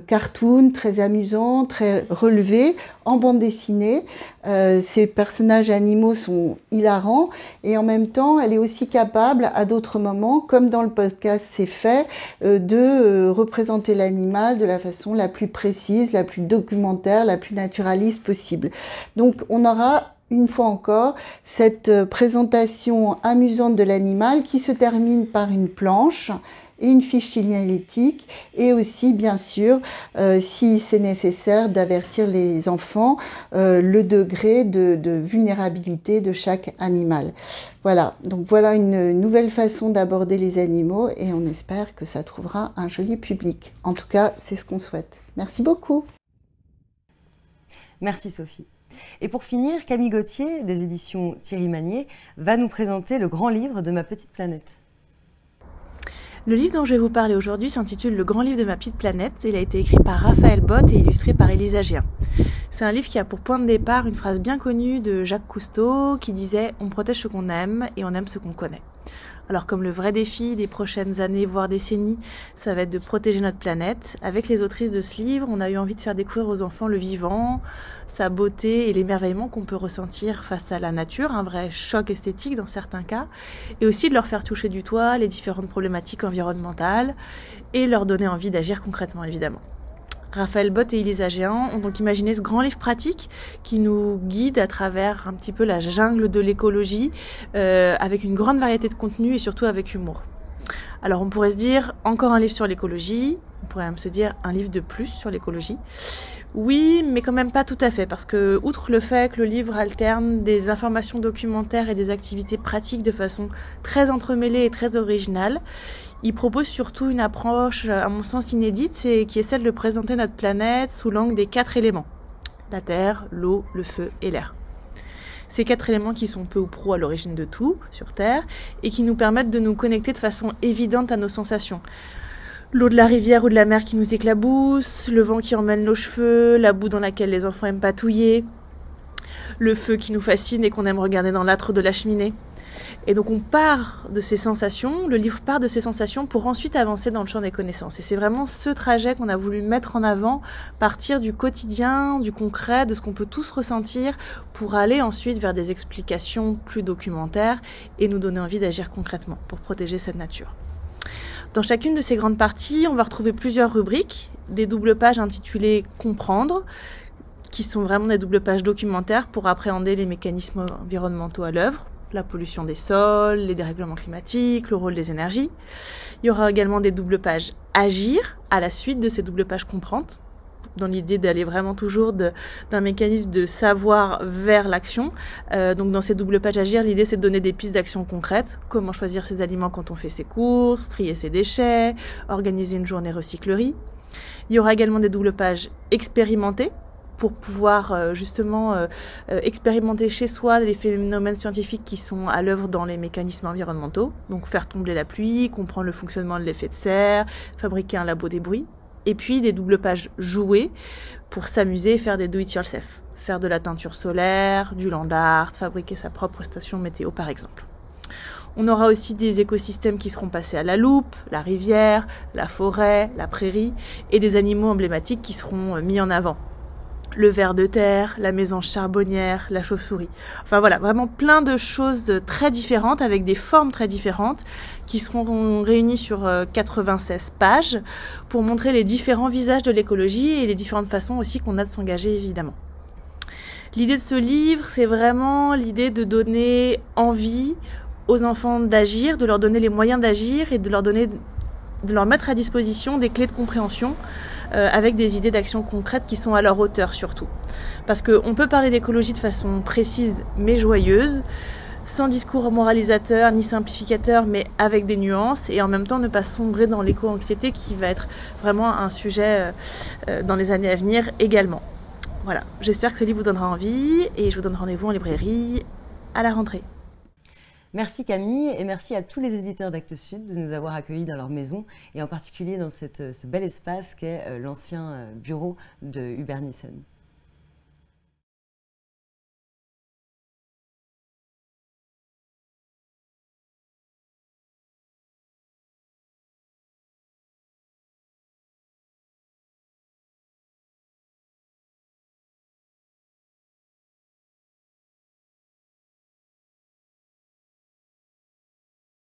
cartoon, très amusants, très relevés, en bande dessinée. Ces personnages animaux sont hilarants et en même temps, elle est aussi capable, à d'autres moments, comme dans le podcast C'est fait, de représenter l'animal de la façon la plus précise, la plus documentaire, la plus naturaliste possible. Donc on aura une fois encore cette présentation amusante de l'animal qui se termine par une planche et une fiche signalétique et aussi bien sûr si c'est nécessaire d'avertir les enfants le degré de vulnérabilité de chaque animal. Voilà, donc voilà une nouvelle façon d'aborder les animaux et on espère que ça trouvera un joli public. En tout cas, c'est ce qu'on souhaite. Merci beaucoup. Merci Sophie. Et pour finir, Camille Gauthier, des éditions Thierry Magnier, va nous présenter le grand livre de Ma petite planète. Le livre dont je vais vous parler aujourd'hui s'intitule Le grand livre de ma petite planète. Il a été écrit par Raphaël Bott et illustré par Elisa Géant. C'est un livre qui a pour point de départ une phrase bien connue de Jacques Cousteau qui disait « On protège ce qu'on aime et on aime ce qu'on connaît ». Alors comme le vrai défi des prochaines années, voire décennies, ça va être de protéger notre planète. Avec les autrices de ce livre, on a eu envie de faire découvrir aux enfants le vivant, sa beauté et l'émerveillement qu'on peut ressentir face à la nature, un vrai choc esthétique dans certains cas, et aussi de leur faire toucher du doigt les différentes problématiques environnementales et leur donner envie d'agir concrètement évidemment. Raphaël Bott et Elisa Géant ont donc imaginé ce grand livre pratique qui nous guide à travers un petit peu la jungle de l'écologie avec une grande variété de contenus et surtout avec humour. Alors on pourrait se dire encore un livre sur l'écologie, on pourrait même se dire un livre de plus sur l'écologie. Oui, mais quand même pas tout à fait parce que outre le fait que le livre alterne des informations documentaires et des activités pratiques de façon très entremêlée et très originale, il propose surtout une approche, à mon sens, inédite, qui est celle de présenter notre planète sous l'angle des 4 éléments. La terre, l'eau, le feu et l'air. Ces 4 éléments qui sont peu ou prou à l'origine de tout sur Terre et qui nous permettent de nous connecter de façon évidente à nos sensations. L'eau de la rivière ou de la mer qui nous éclabousse, le vent qui emmène nos cheveux, la boue dans laquelle les enfants aiment patouiller, le feu qui nous fascine et qu'on aime regarder dans l'âtre de la cheminée. Et donc on part de ces sensations, le livre part de ces sensations pour ensuite avancer dans le champ des connaissances. Et c'est vraiment ce trajet qu'on a voulu mettre en avant, partir du quotidien, du concret, de ce qu'on peut tous ressentir, pour aller ensuite vers des explications plus documentaires et nous donner envie d'agir concrètement pour protéger cette nature. Dans chacune de ces grandes parties, on va retrouver plusieurs rubriques, des doubles pages intitulées « Comprendre », qui sont vraiment des doubles pages documentaires pour appréhender les mécanismes environnementaux à l'œuvre, la pollution des sols, les dérèglements climatiques, le rôle des énergies. Il y aura également des doubles pages agir à la suite de ces doubles pages comprendre, dans l'idée d'aller vraiment toujours d'un mécanisme de savoir vers l'action. Donc dans ces doubles pages agir, l'idée c'est de donner des pistes d'action concrètes, comment choisir ses aliments quand on fait ses courses, trier ses déchets, organiser une journée recyclerie. Il y aura également des doubles pages expérimentées, pour pouvoir justement expérimenter chez soi les phénomènes scientifiques qui sont à l'œuvre dans les mécanismes environnementaux. Donc faire tomber la pluie, comprendre le fonctionnement de l'effet de serre, fabriquer un labo des bruits. Et puis des doubles pages jouées pour s'amuser et faire des do-it-yourself. Faire de la teinture solaire, du land art, fabriquer sa propre station météo par exemple. On aura aussi des écosystèmes qui seront passés à la loupe, la rivière, la forêt, la prairie, et des animaux emblématiques qui seront mis en avant. le ver de terre, la mésange charbonnière, la chauve-souris. Enfin voilà, vraiment plein de choses très différentes avec des formes très différentes qui seront réunies sur 96 pages pour montrer les différents visages de l'écologie et les différentes façons aussi qu'on a de s'engager évidemment. L'idée de ce livre, c'est vraiment l'idée de donner envie aux enfants d'agir, de leur donner les moyens d'agir et de leur mettre à disposition des clés de compréhension avec des idées d'action concrètes qui sont à leur hauteur surtout. Parce qu'on peut parler d'écologie de façon précise mais joyeuse, sans discours moralisateur ni simplificateur, mais avec des nuances, et en même temps ne pas sombrer dans l'éco-anxiété qui va être vraiment un sujet dans les années à venir également. Voilà, j'espère que ce livre vous donnera envie, et je vous donne rendez-vous en librairie à la rentrée. Merci Camille, et merci à tous les éditeurs d'Actes Sud de nous avoir accueillis dans leur maison, et en particulier dans ce bel espace qu'est l'ancien bureau de Hubert Nissen.